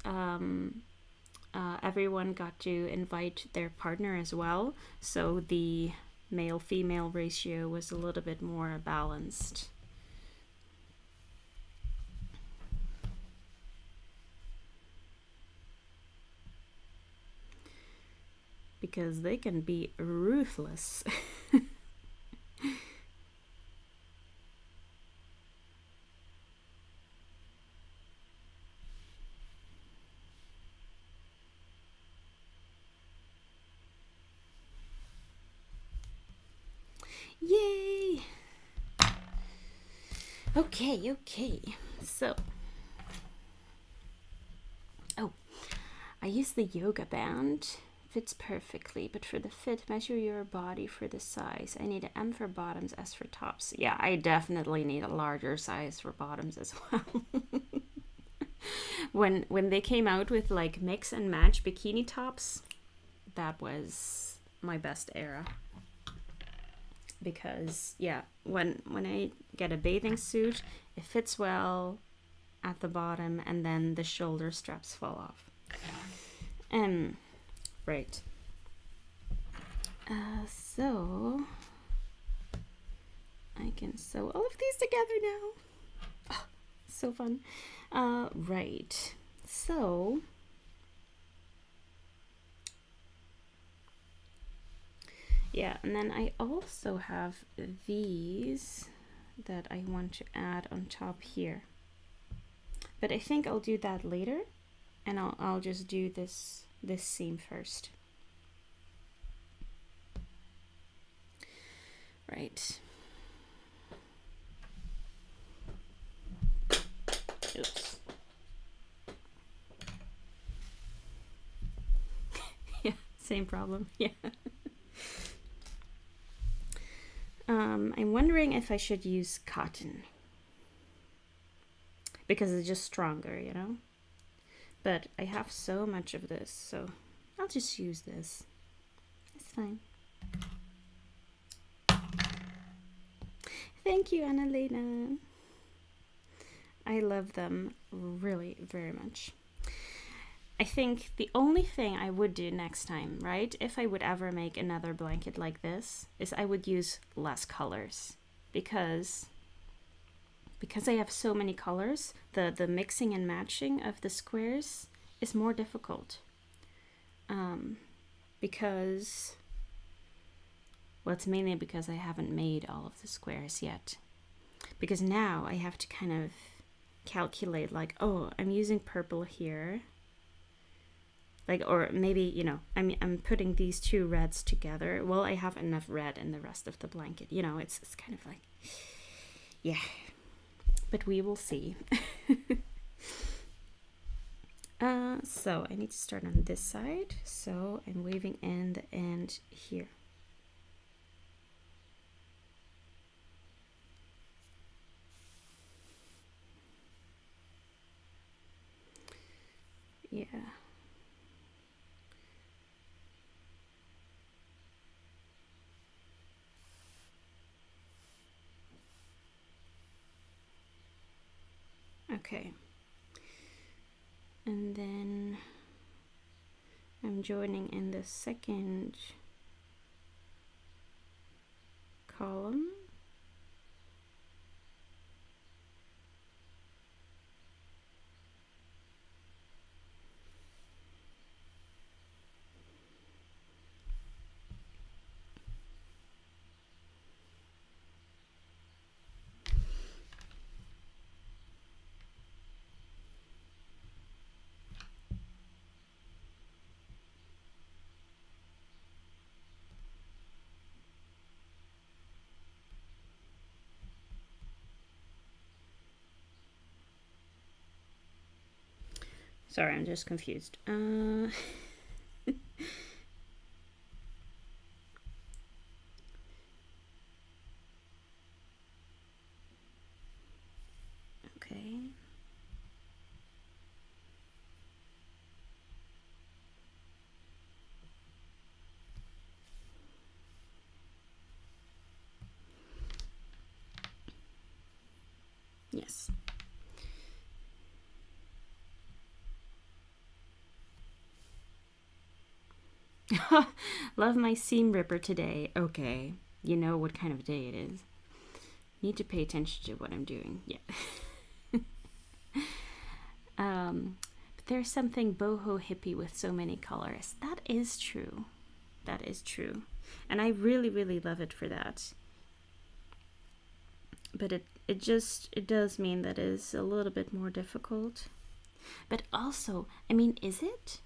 everyone got to invite their partner as well, so the male-female ratio was a little bit more balanced. because they can be ruthless. Yay! Okay. So, oh, I use the yoga band. Fits perfectly, but for the fit, measure your body for the size. I need an M for bottoms, S for tops. Yeah, I definitely need a larger size for bottoms as well. When they came out with like mix and match bikini tops, that was my best era. Because yeah, when I get a bathing suit, it fits well at the bottom, and then the shoulder straps fall off. Right. So I can sew all of these together now. Oh, so fun. Right. So yeah, and then I also have these that I want to add on top here. But I think I'll do that later, and I'll just do this seam first. Right. Oops. Yeah, same problem. Yeah. I'm wondering if I should use cotton, because it's just stronger, you know? But I have so much of this, so I'll just use this. It's fine. Thank you, Annalena. I love them really very much. I think the only thing I would do next time, right, if I would ever make another blanket like this, is I would use less colors, because I have so many colors, the mixing and matching of the squares is more difficult. Because, well, it's mainly because I haven't made all of the squares yet. Because now I have to kind of calculate, like, oh, I'm using purple here. Like, or maybe, you know, I'm putting these two reds together. Well, I have enough red in the rest of the blanket. You know, it's kind of like, yeah. But we will see. So I need to start on this side. So I'm weaving in the end here. Yeah. Okay. And then I'm joining in the second column. Sorry, I'm just confused. Okay. Yes. Love my seam ripper today. Okay. You know what kind of day it is. Need to pay attention to what I'm doing. Yeah. But there's something boho hippie with so many colors. That is true. That is true. And I really, really love it for that. But it does mean that it is a little bit more difficult. But also, I mean, is it?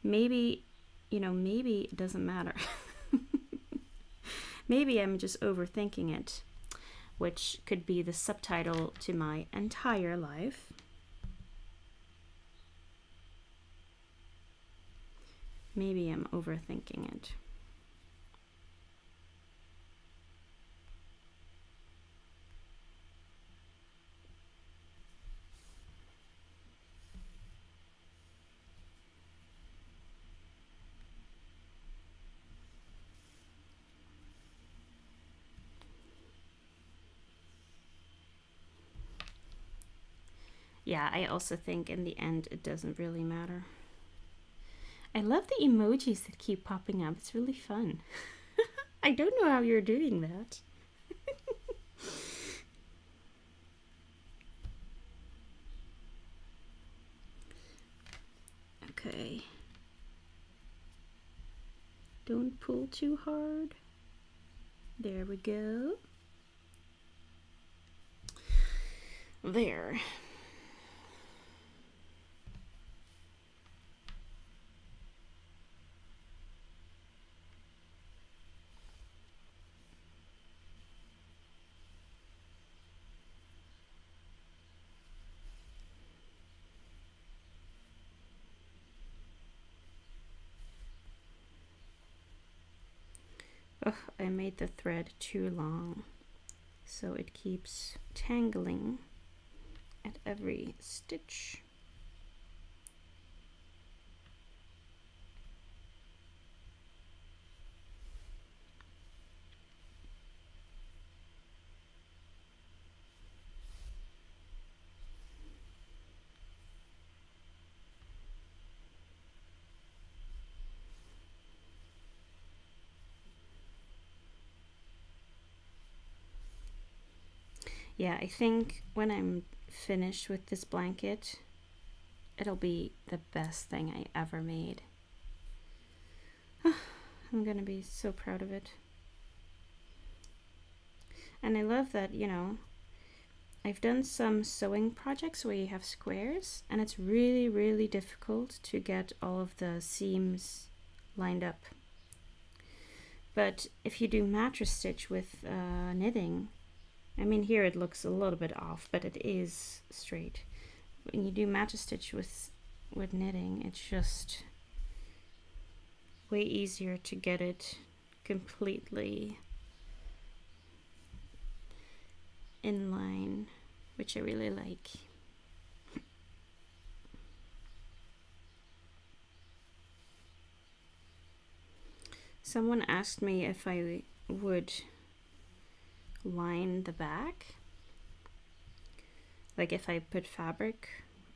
Maybe, maybe it doesn't matter. Maybe I'm just overthinking it, which could be the subtitle to my entire life. Maybe I'm overthinking it. Yeah, I also think in the end it doesn't really matter. I love the emojis that keep popping up. It's really fun. I don't know how you're doing that. Okay. Don't pull too hard. There we go. There. Ugh, I made the thread too long, so it keeps tangling at every stitch. Yeah, I think when I'm finished with this blanket, it'll be the best thing I ever made. I'm gonna be so proud of it. And I love that, I've done some sewing projects where you have squares, and it's really, really difficult to get all of the seams lined up. But if you do mattress stitch with knitting, I mean, here it looks a little bit off, but it is straight. When you do mattress stitch with knitting, it's just way easier to get it completely in line, which I really like. Someone asked me if I would line the back, like if I put fabric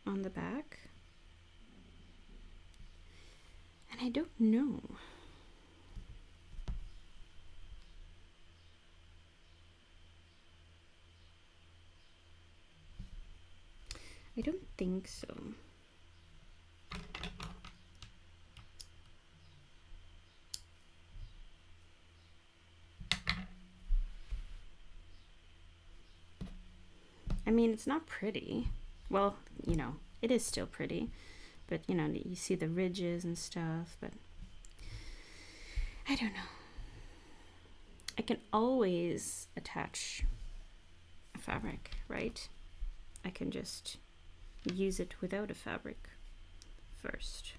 on the back, and I don't know. I don't think so. I mean, it's not pretty. Well, it is still pretty, but you see the ridges and stuff, but I don't know. I can always attach a fabric, right? I can just use it without a fabric first.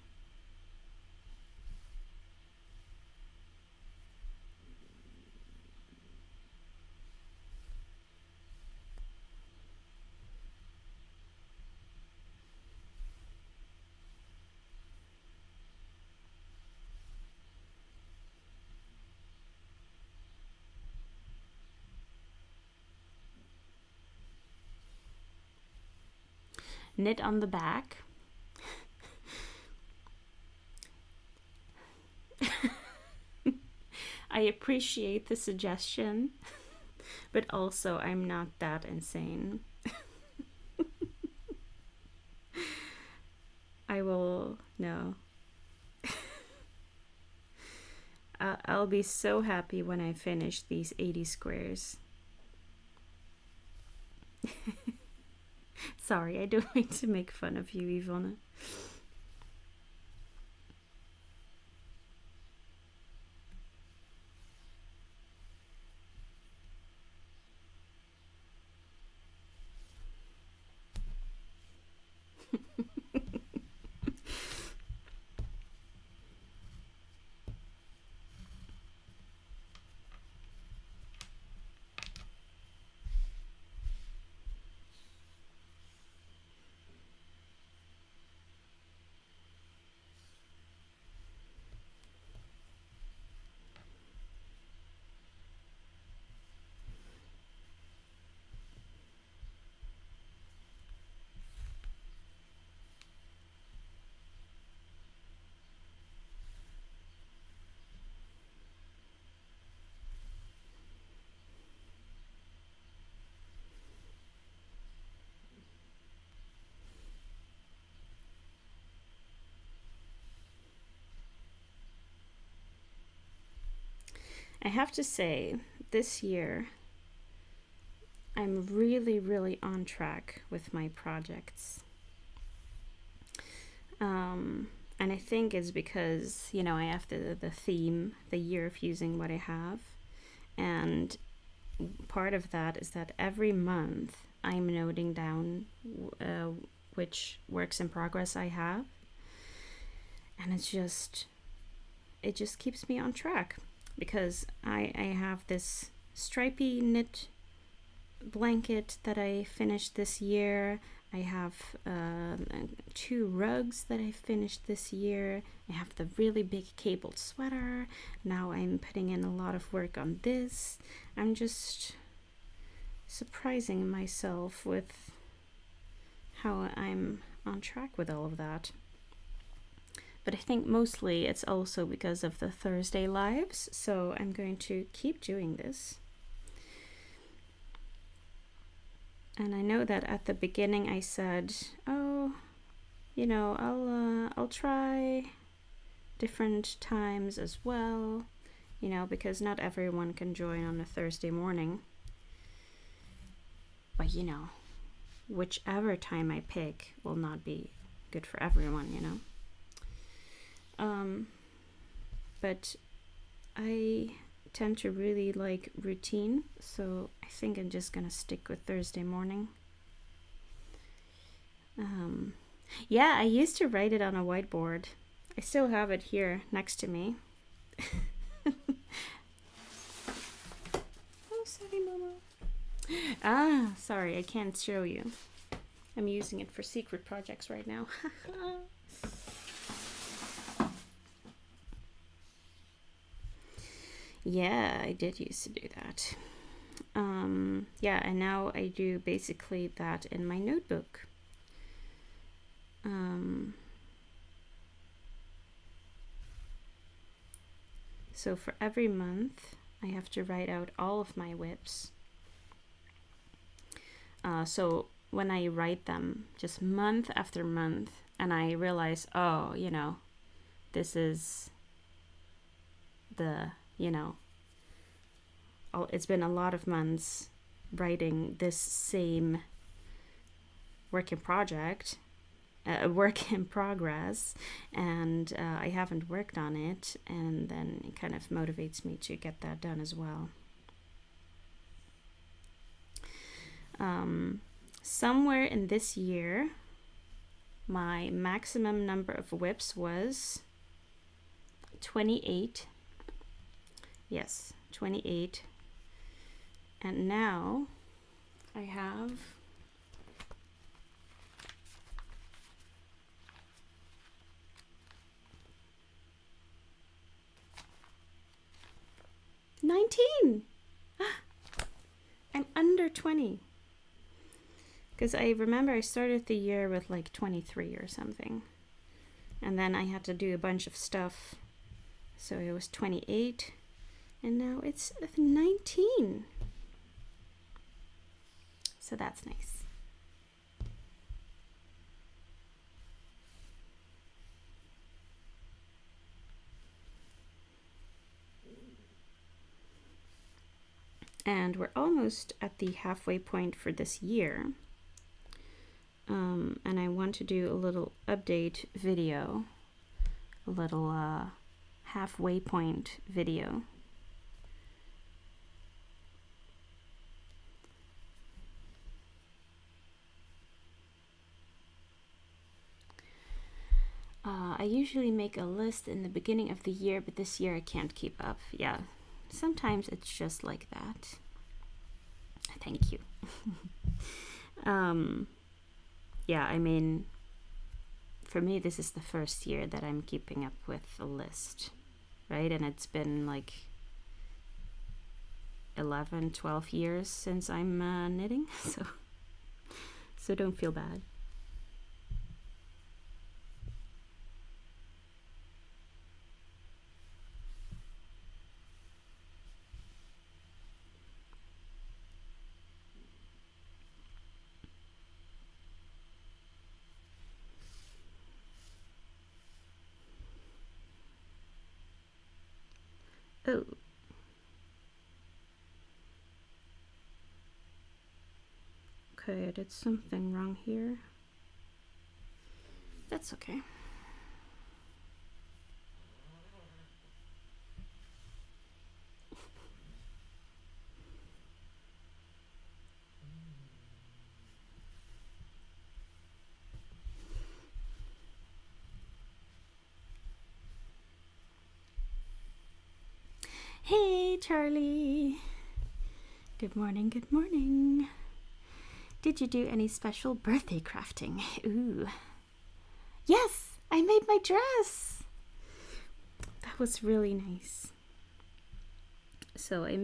Knit on the back. I appreciate the suggestion, but also I'm not that insane. I will, no. I'll be so happy when I finish these 80 squares. Sorry, I don't mean to make fun of you, Ivona. I have to say, this year, I'm really, really on track with my projects. And I think it's because, you know, I have the theme, the year of using what I have. And part of that is that every month I'm noting down which works in progress I have. And it just keeps me on track, because I have this stripy knit blanket that I finished this year. I have 2 rugs that I finished this year. I have the really big cabled sweater. Now I'm putting in a lot of work on this. I'm just surprising myself with how I'm on track with all of that. But I think mostly it's also because of the Thursday lives, so I'm going to keep doing this. And I know that at the beginning I said, oh, you know, I'll try different times as well, you know, because not everyone can join on a Thursday morning. But, you know, whichever time I pick will not be good for everyone, you know. But I tend to really like routine, so I think I'm just gonna stick with Thursday morning. Yeah, I used to write it on a whiteboard. I still have it here next to me. Oh, sorry, Mama. Ah, sorry, I can't show you. I'm using it for secret projects right now. Yeah, I did used to do that. Yeah, and now I do basically that in my notebook. So for every month, I have to write out all of my WIPs. So when I write them just month after month, and I realize, oh, you know, this is the, you know, it's been a lot of months writing this same work in progress, and I haven't worked on it, and then it kind of motivates me to get that done as well. Somewhere in this year, my maximum number of WIPs was 28. Yes, 28. And now I have 19. I'm under 20. Because I remember I started the year with like 23 or something. And then I had to do a bunch of stuff. So it was 28. And now it's 19. So that's nice. And we're almost at the halfway point for this year. And I want to do a little update video, a little halfway point video. I usually make a list in the beginning of the year, but this year I can't keep up. Yeah, sometimes it's just like that. Thank you. Yeah, I mean, for me, this is the first year that I'm keeping up with a list, right? And it's been like 11, 12 years since I'm knitting, so don't feel bad. Oh. Okay, I did something wrong here. That's okay. Hey, Charlie. Good morning, good morning. Did you do any special birthday crafting? Ooh. Yes, I made my dress. That was really nice. So I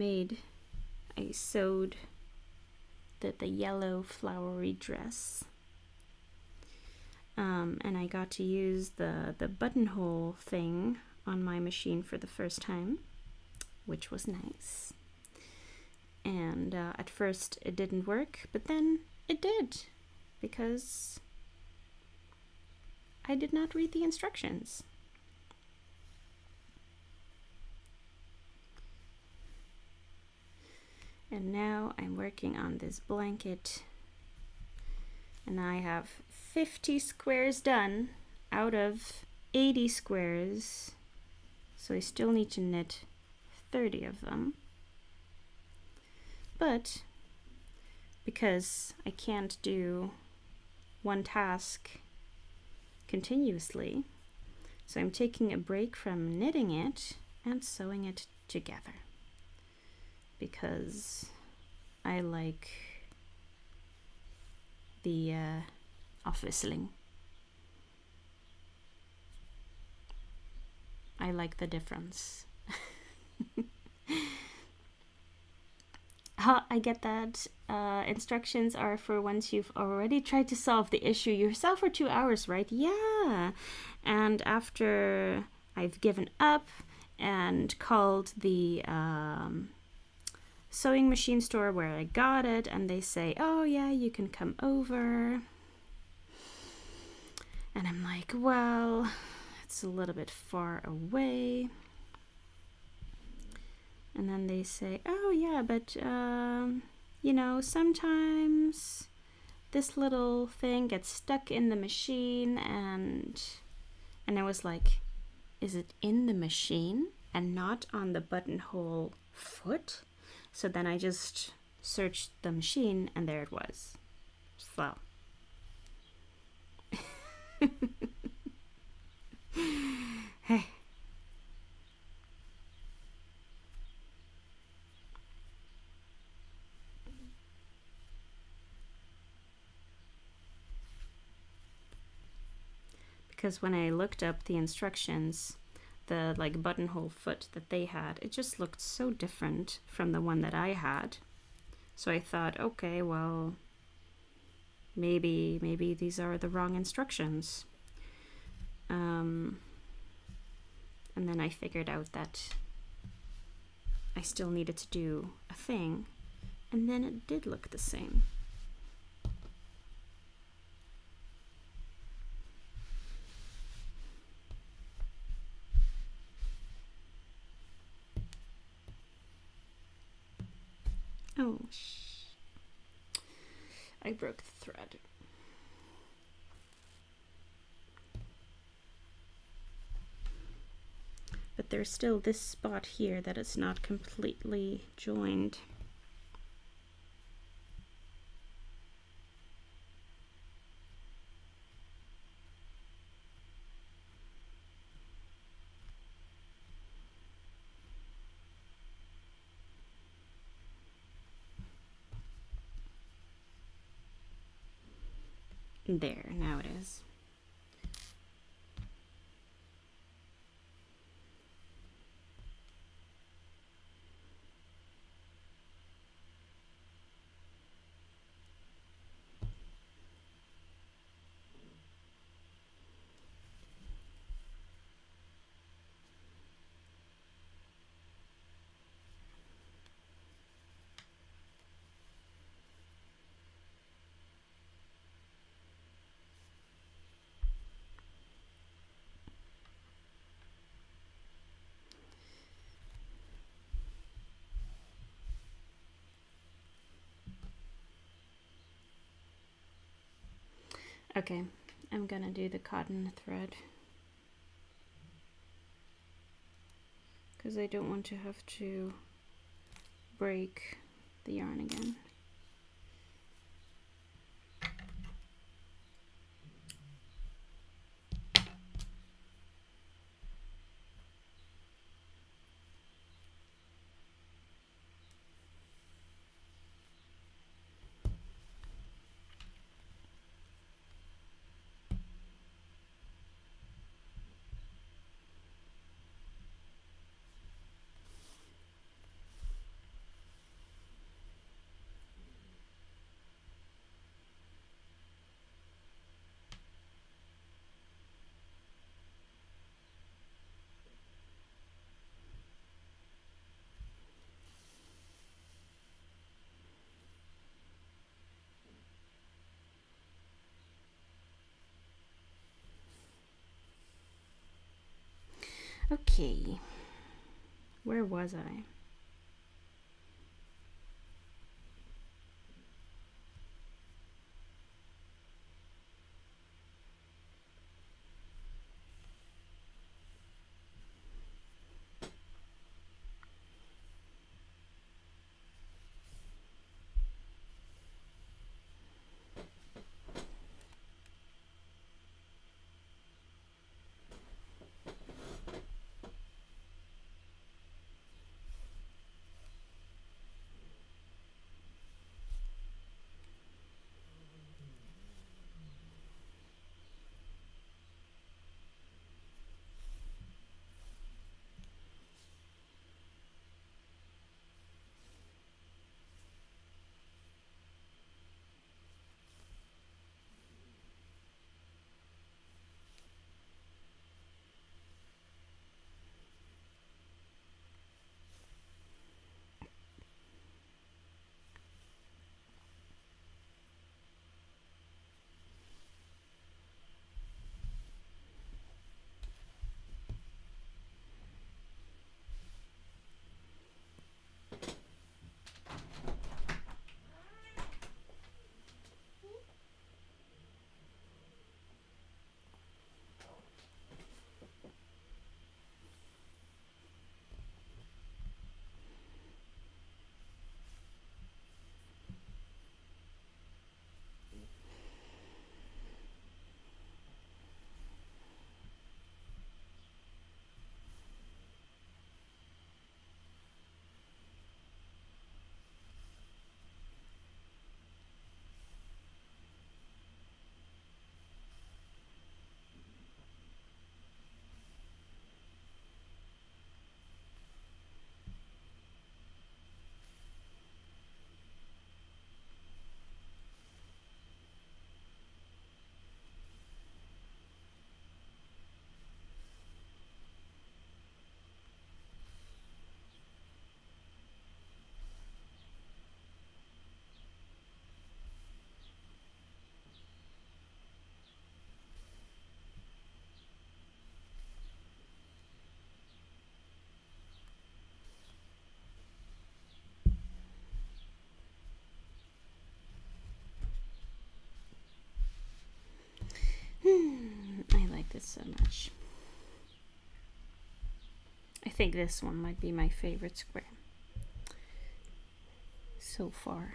sewed the yellow flowery dress. And I got to use the buttonhole thing on my machine for the first time, which was nice. And at first it didn't work, but then it did, because I did not read the instructions. And now I'm working on this blanket, and I have 50 squares done out of 80 squares, so I still need to knit 30 of them. But because I can't do one task continuously, so I'm taking a break from knitting it and sewing it together, because I like the off whistling. I like the difference. I get that. Instructions are for once you've already tried to solve the issue yourself for 2 hours, right? Yeah. And after I've given up and called the sewing machine store where I got it, and they say, oh yeah, you can come over. And I'm like, well, it's a little bit far away. And then they say, oh yeah, but you know, sometimes this little thing gets stuck in the machine, and I was like, is it in the machine and not on the buttonhole foot? So then I just searched the machine, and there it was. So hey. Because when I looked up the instructions, the like buttonhole foot that they had, it just looked so different from the one that I had. So I thought, okay, well, maybe these are the wrong instructions. And then I figured out that I still needed to do a thing, and then it did look the same. Oh, I broke the thread. But there's still this spot here that is not completely joined. There, now it is. Okay, I'm gonna do the cotton thread because I don't want to have to break the yarn again. Okay, where was I? so much. I think this one might be my favorite square so far.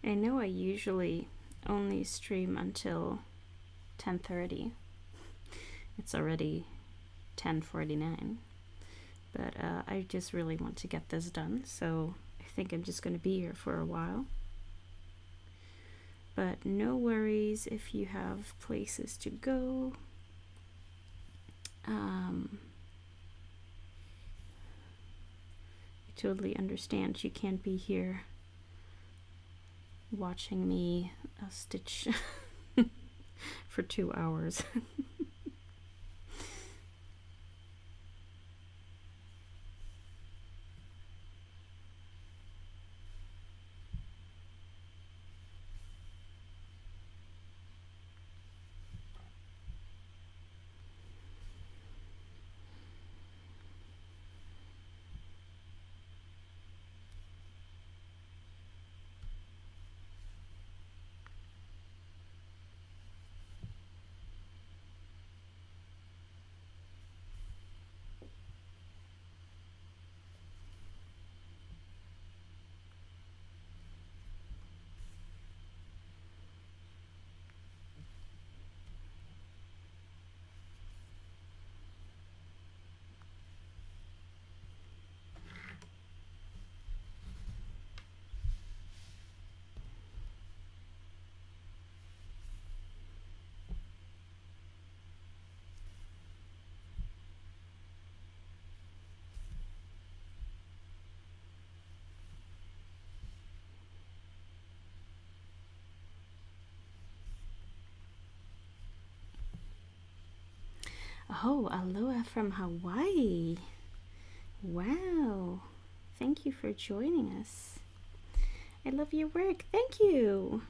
I know I usually only stream until 10:30. It's already 10:49, but I just really want to get this done, so I think I'm just going to be here for a while. But no worries if you have places to go. I totally understand you can't be here watching me stitch for 2 hours. Oh, aloha from Hawaii. Wow. Thank you for joining us. I love your work. Thank you.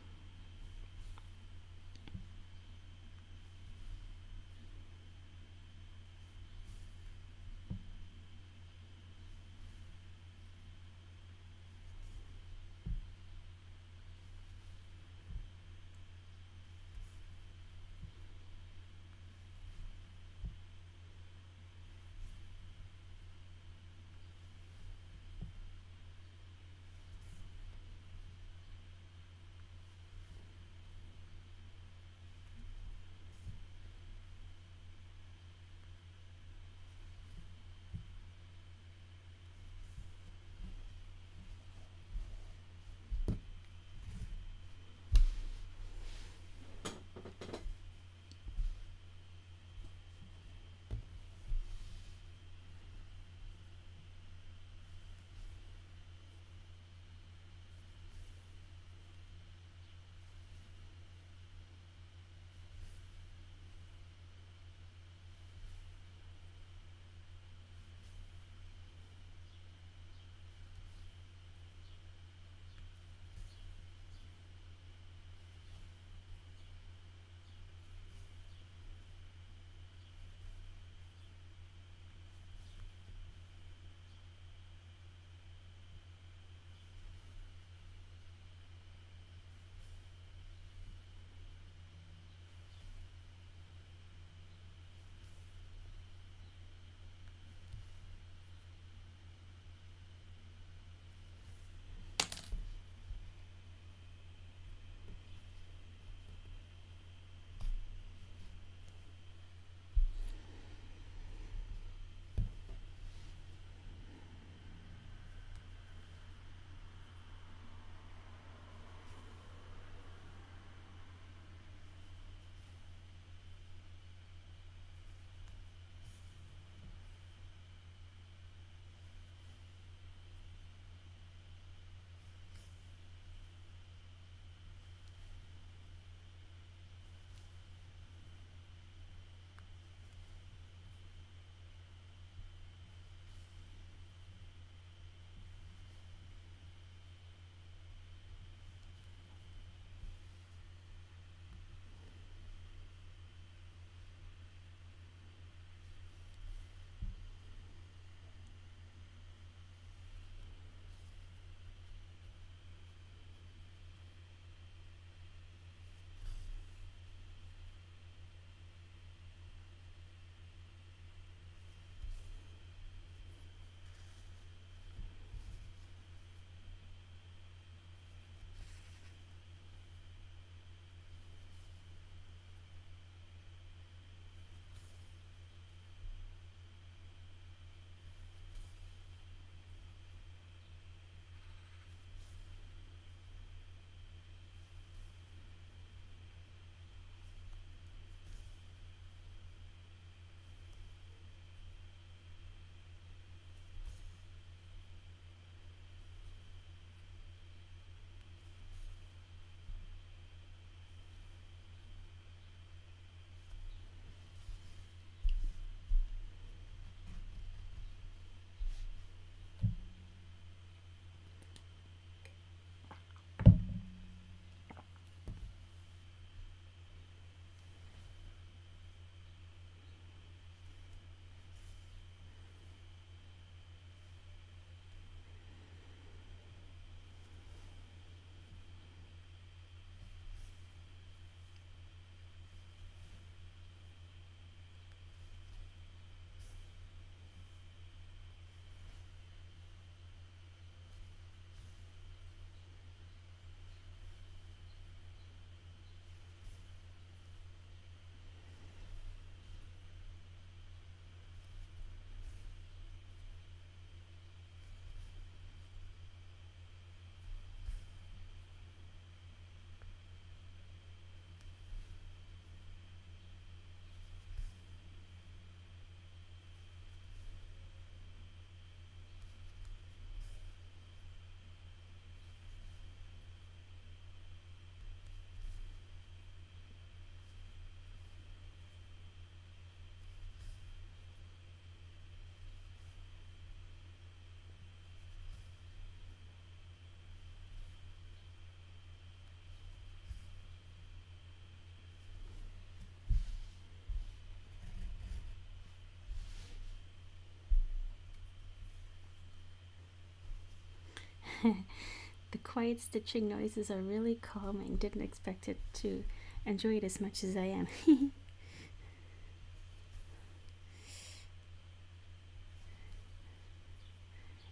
The quiet stitching noises are really calming. Didn't expect it to enjoy it as much as I am.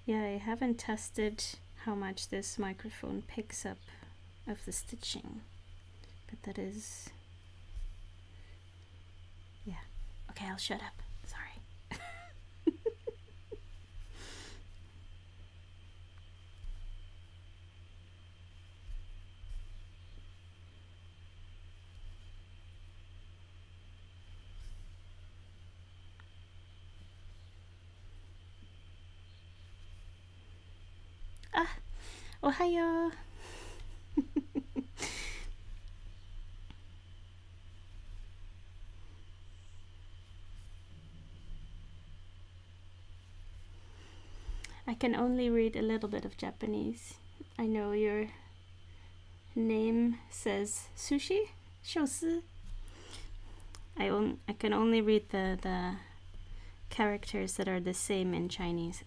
Yeah, I haven't tested how much this microphone picks up of the stitching, but that is, yeah. Okay, I'll shut up. Sorry. Ah, ohayo. I can only read a little bit of Japanese. I know your name says sushi, shosu. I can only read the characters that are the same in Chinese.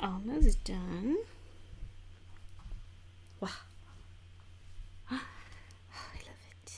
Almost done. Wow. I love it.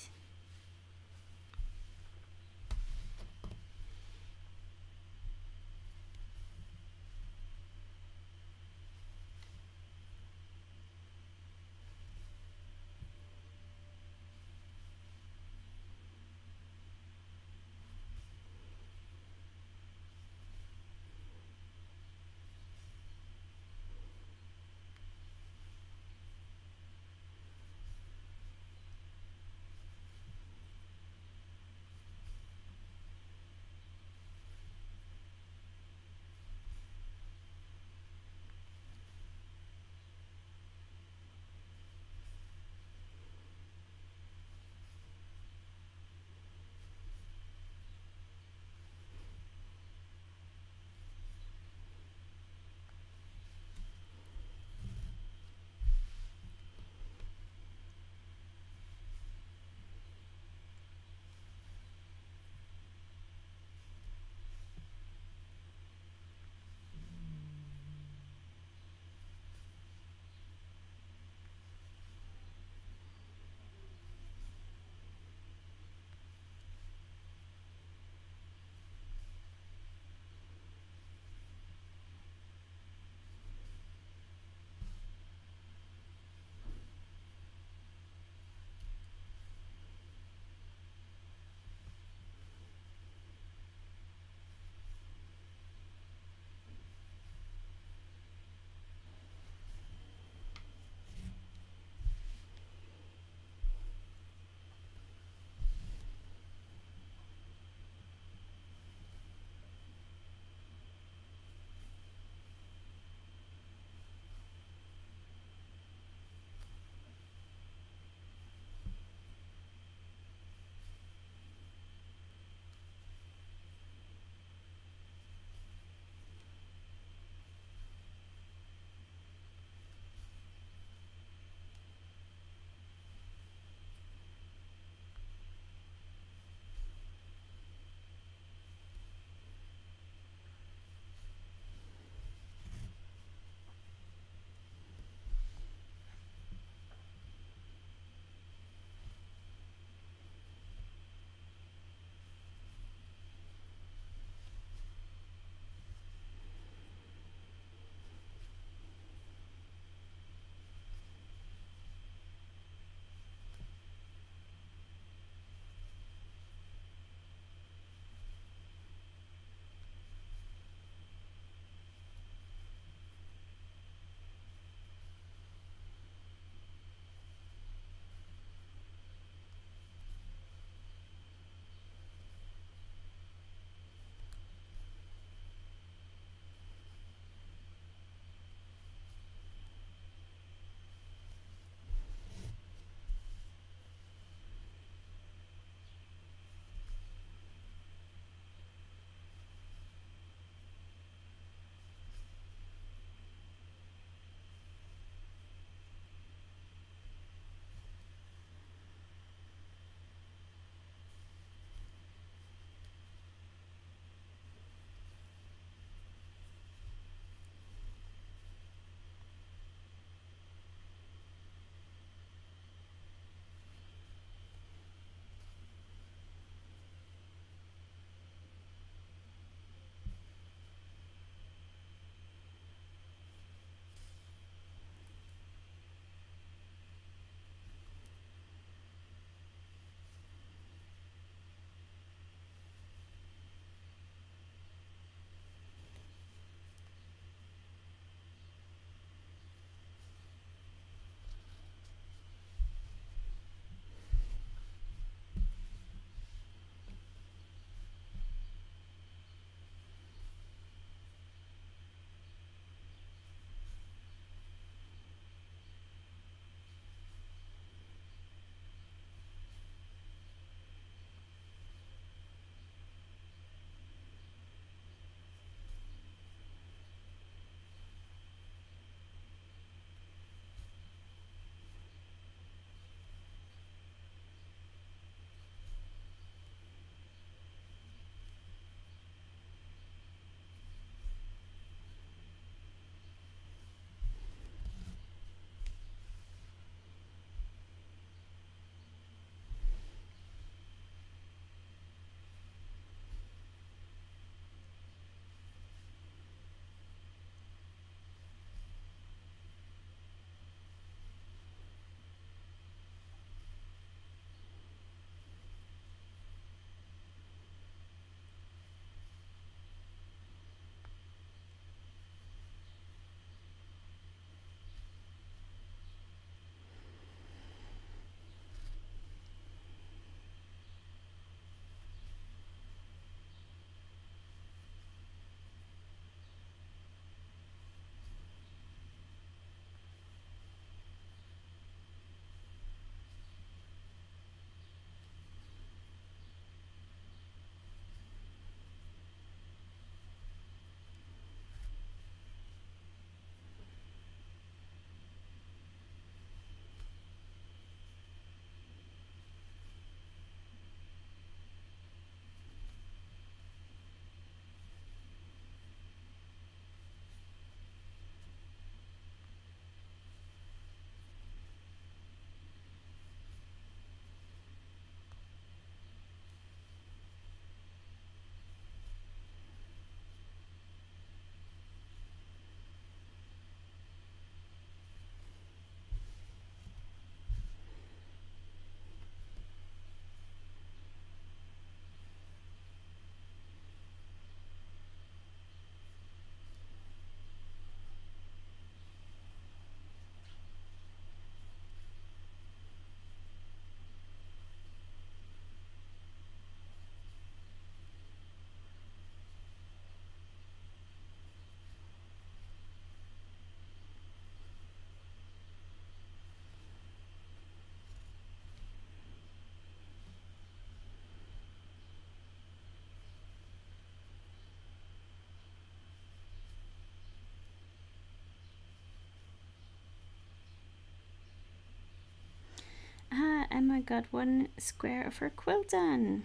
Emma got 1 square of her quilt done.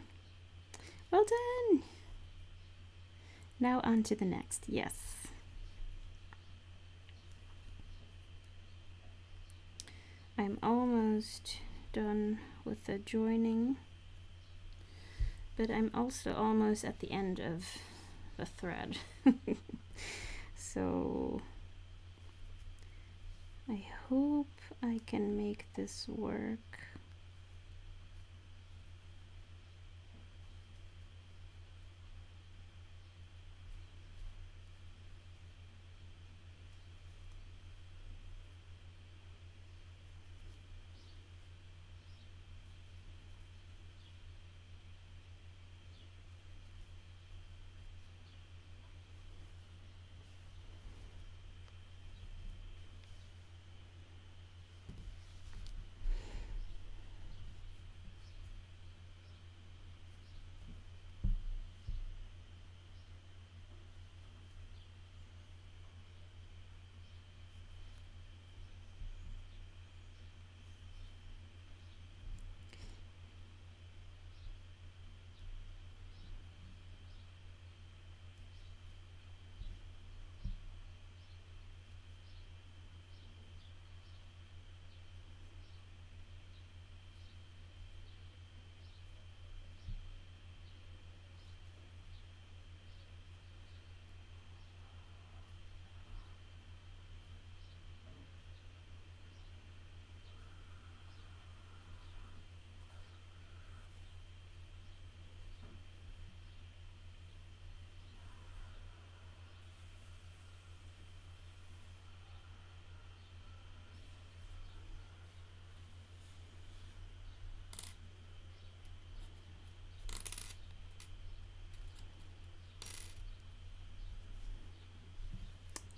Well done! Now on to the next. Yes. I'm almost done with the joining, but I'm also almost at the end of the thread. So I hope I can make this work.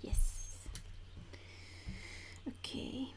Yes. Okay.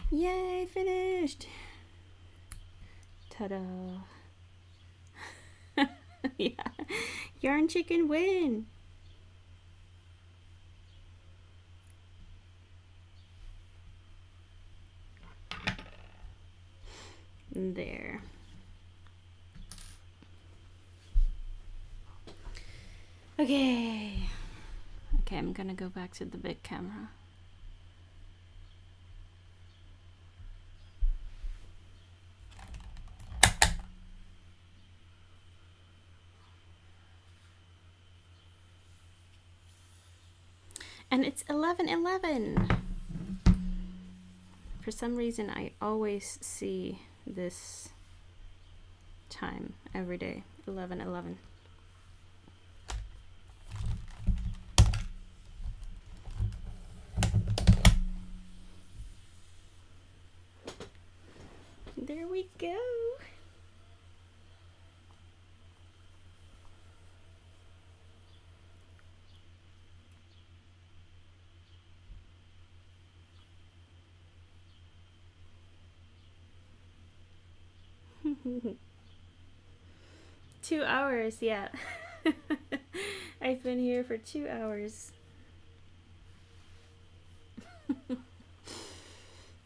Yay, finished! Ta-da! Yeah, yarn chicken win! There. Okay. Okay, I'm gonna go back to the big camera. And it's 11:11. For some reason, I always see this time every day, 11:11. There we go. Two hours, yeah. I've been here for 2 hours.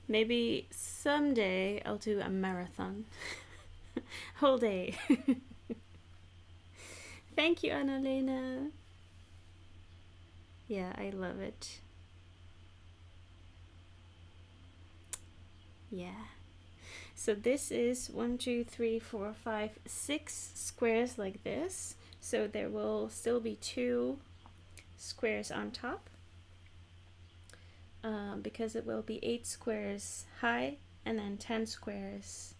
Maybe someday I'll do a marathon. Whole day. Thank you, Annalena. Yeah, I love it. Yeah. So this is 1, 2, 3, 4, 5, 6 squares like this. So there will still be 2 squares on top. Because it will be 8 squares high and then 10 squares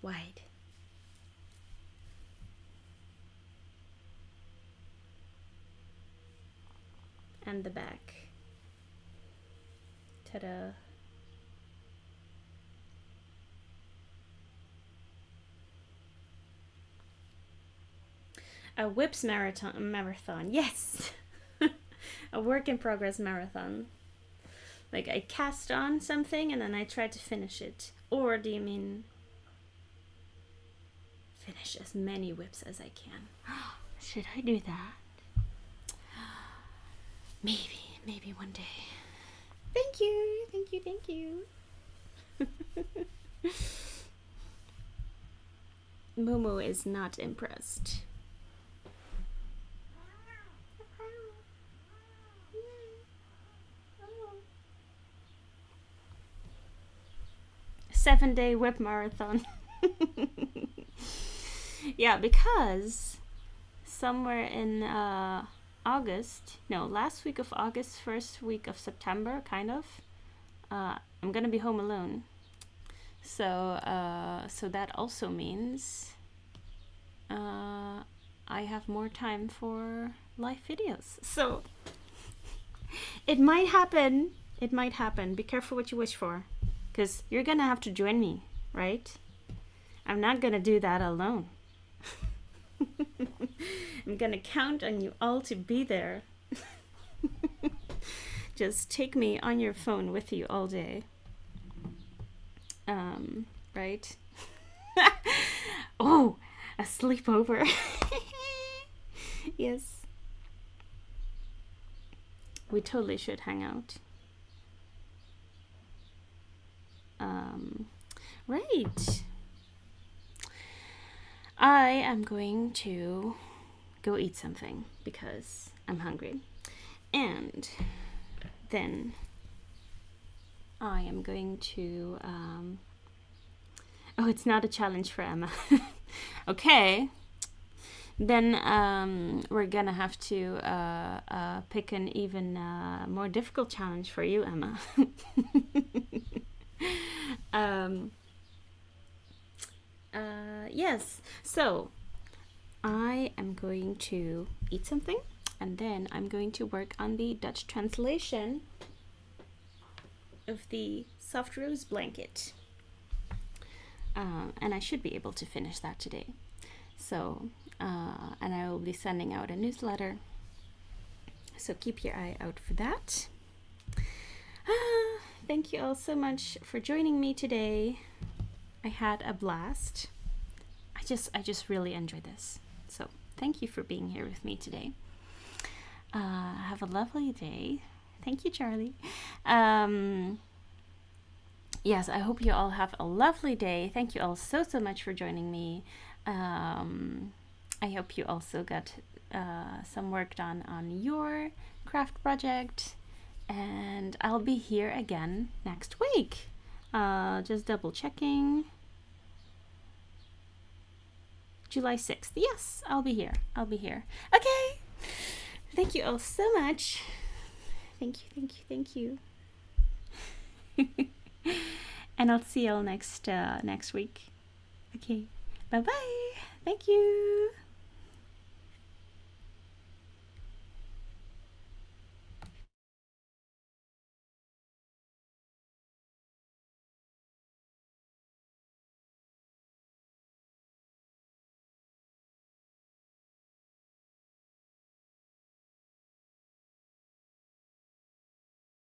wide. and the back. Ta-da! A whips marathon. Yes. A work in progress marathon. Like I cast on something and then I try to finish it. Or do you mean finish as many whips as I can? Should I do that? Maybe one day. Thank you. Momo is not impressed. Seven-day whip marathon. Yeah, because somewhere in last week of August, first week of September, kind of, I'm gonna be home alone. So that also means I have more time for live videos. So it might happen. Be careful what you wish for, because you're gonna have to join me, right? I'm not gonna do that alone. I'm gonna count on you all to be there. Just take me on your phone with you all day. Right? Oh, a sleepover. Yes. We totally should hang out. Right. I am going to go eat something because I'm hungry. And then I am going to oh, it's not a challenge for Emma. Okay. Then we're gonna have to pick an even more difficult challenge for you, Emma. Yes, so I am going to eat something and then I'm going to work on the Dutch translation of the soft rose blanket. And I should be able to finish that today. So, and I will be sending out a newsletter. So keep your eye out for that. Thank you all so much for joining me today. I had a blast. I just really enjoyed this. So thank you for being here with me today. Have a lovely day. Thank you, Charlie. Yes, I hope you all have a lovely day. Thank you all so much for joining me. I hope you also got some work done on your craft project. And I'll be here again next week. Just double checking. July 6th. Yes, I'll be here. Okay. Thank you all so much. Thank you. And I'll see you all next week. Okay. Bye-bye. Thank you.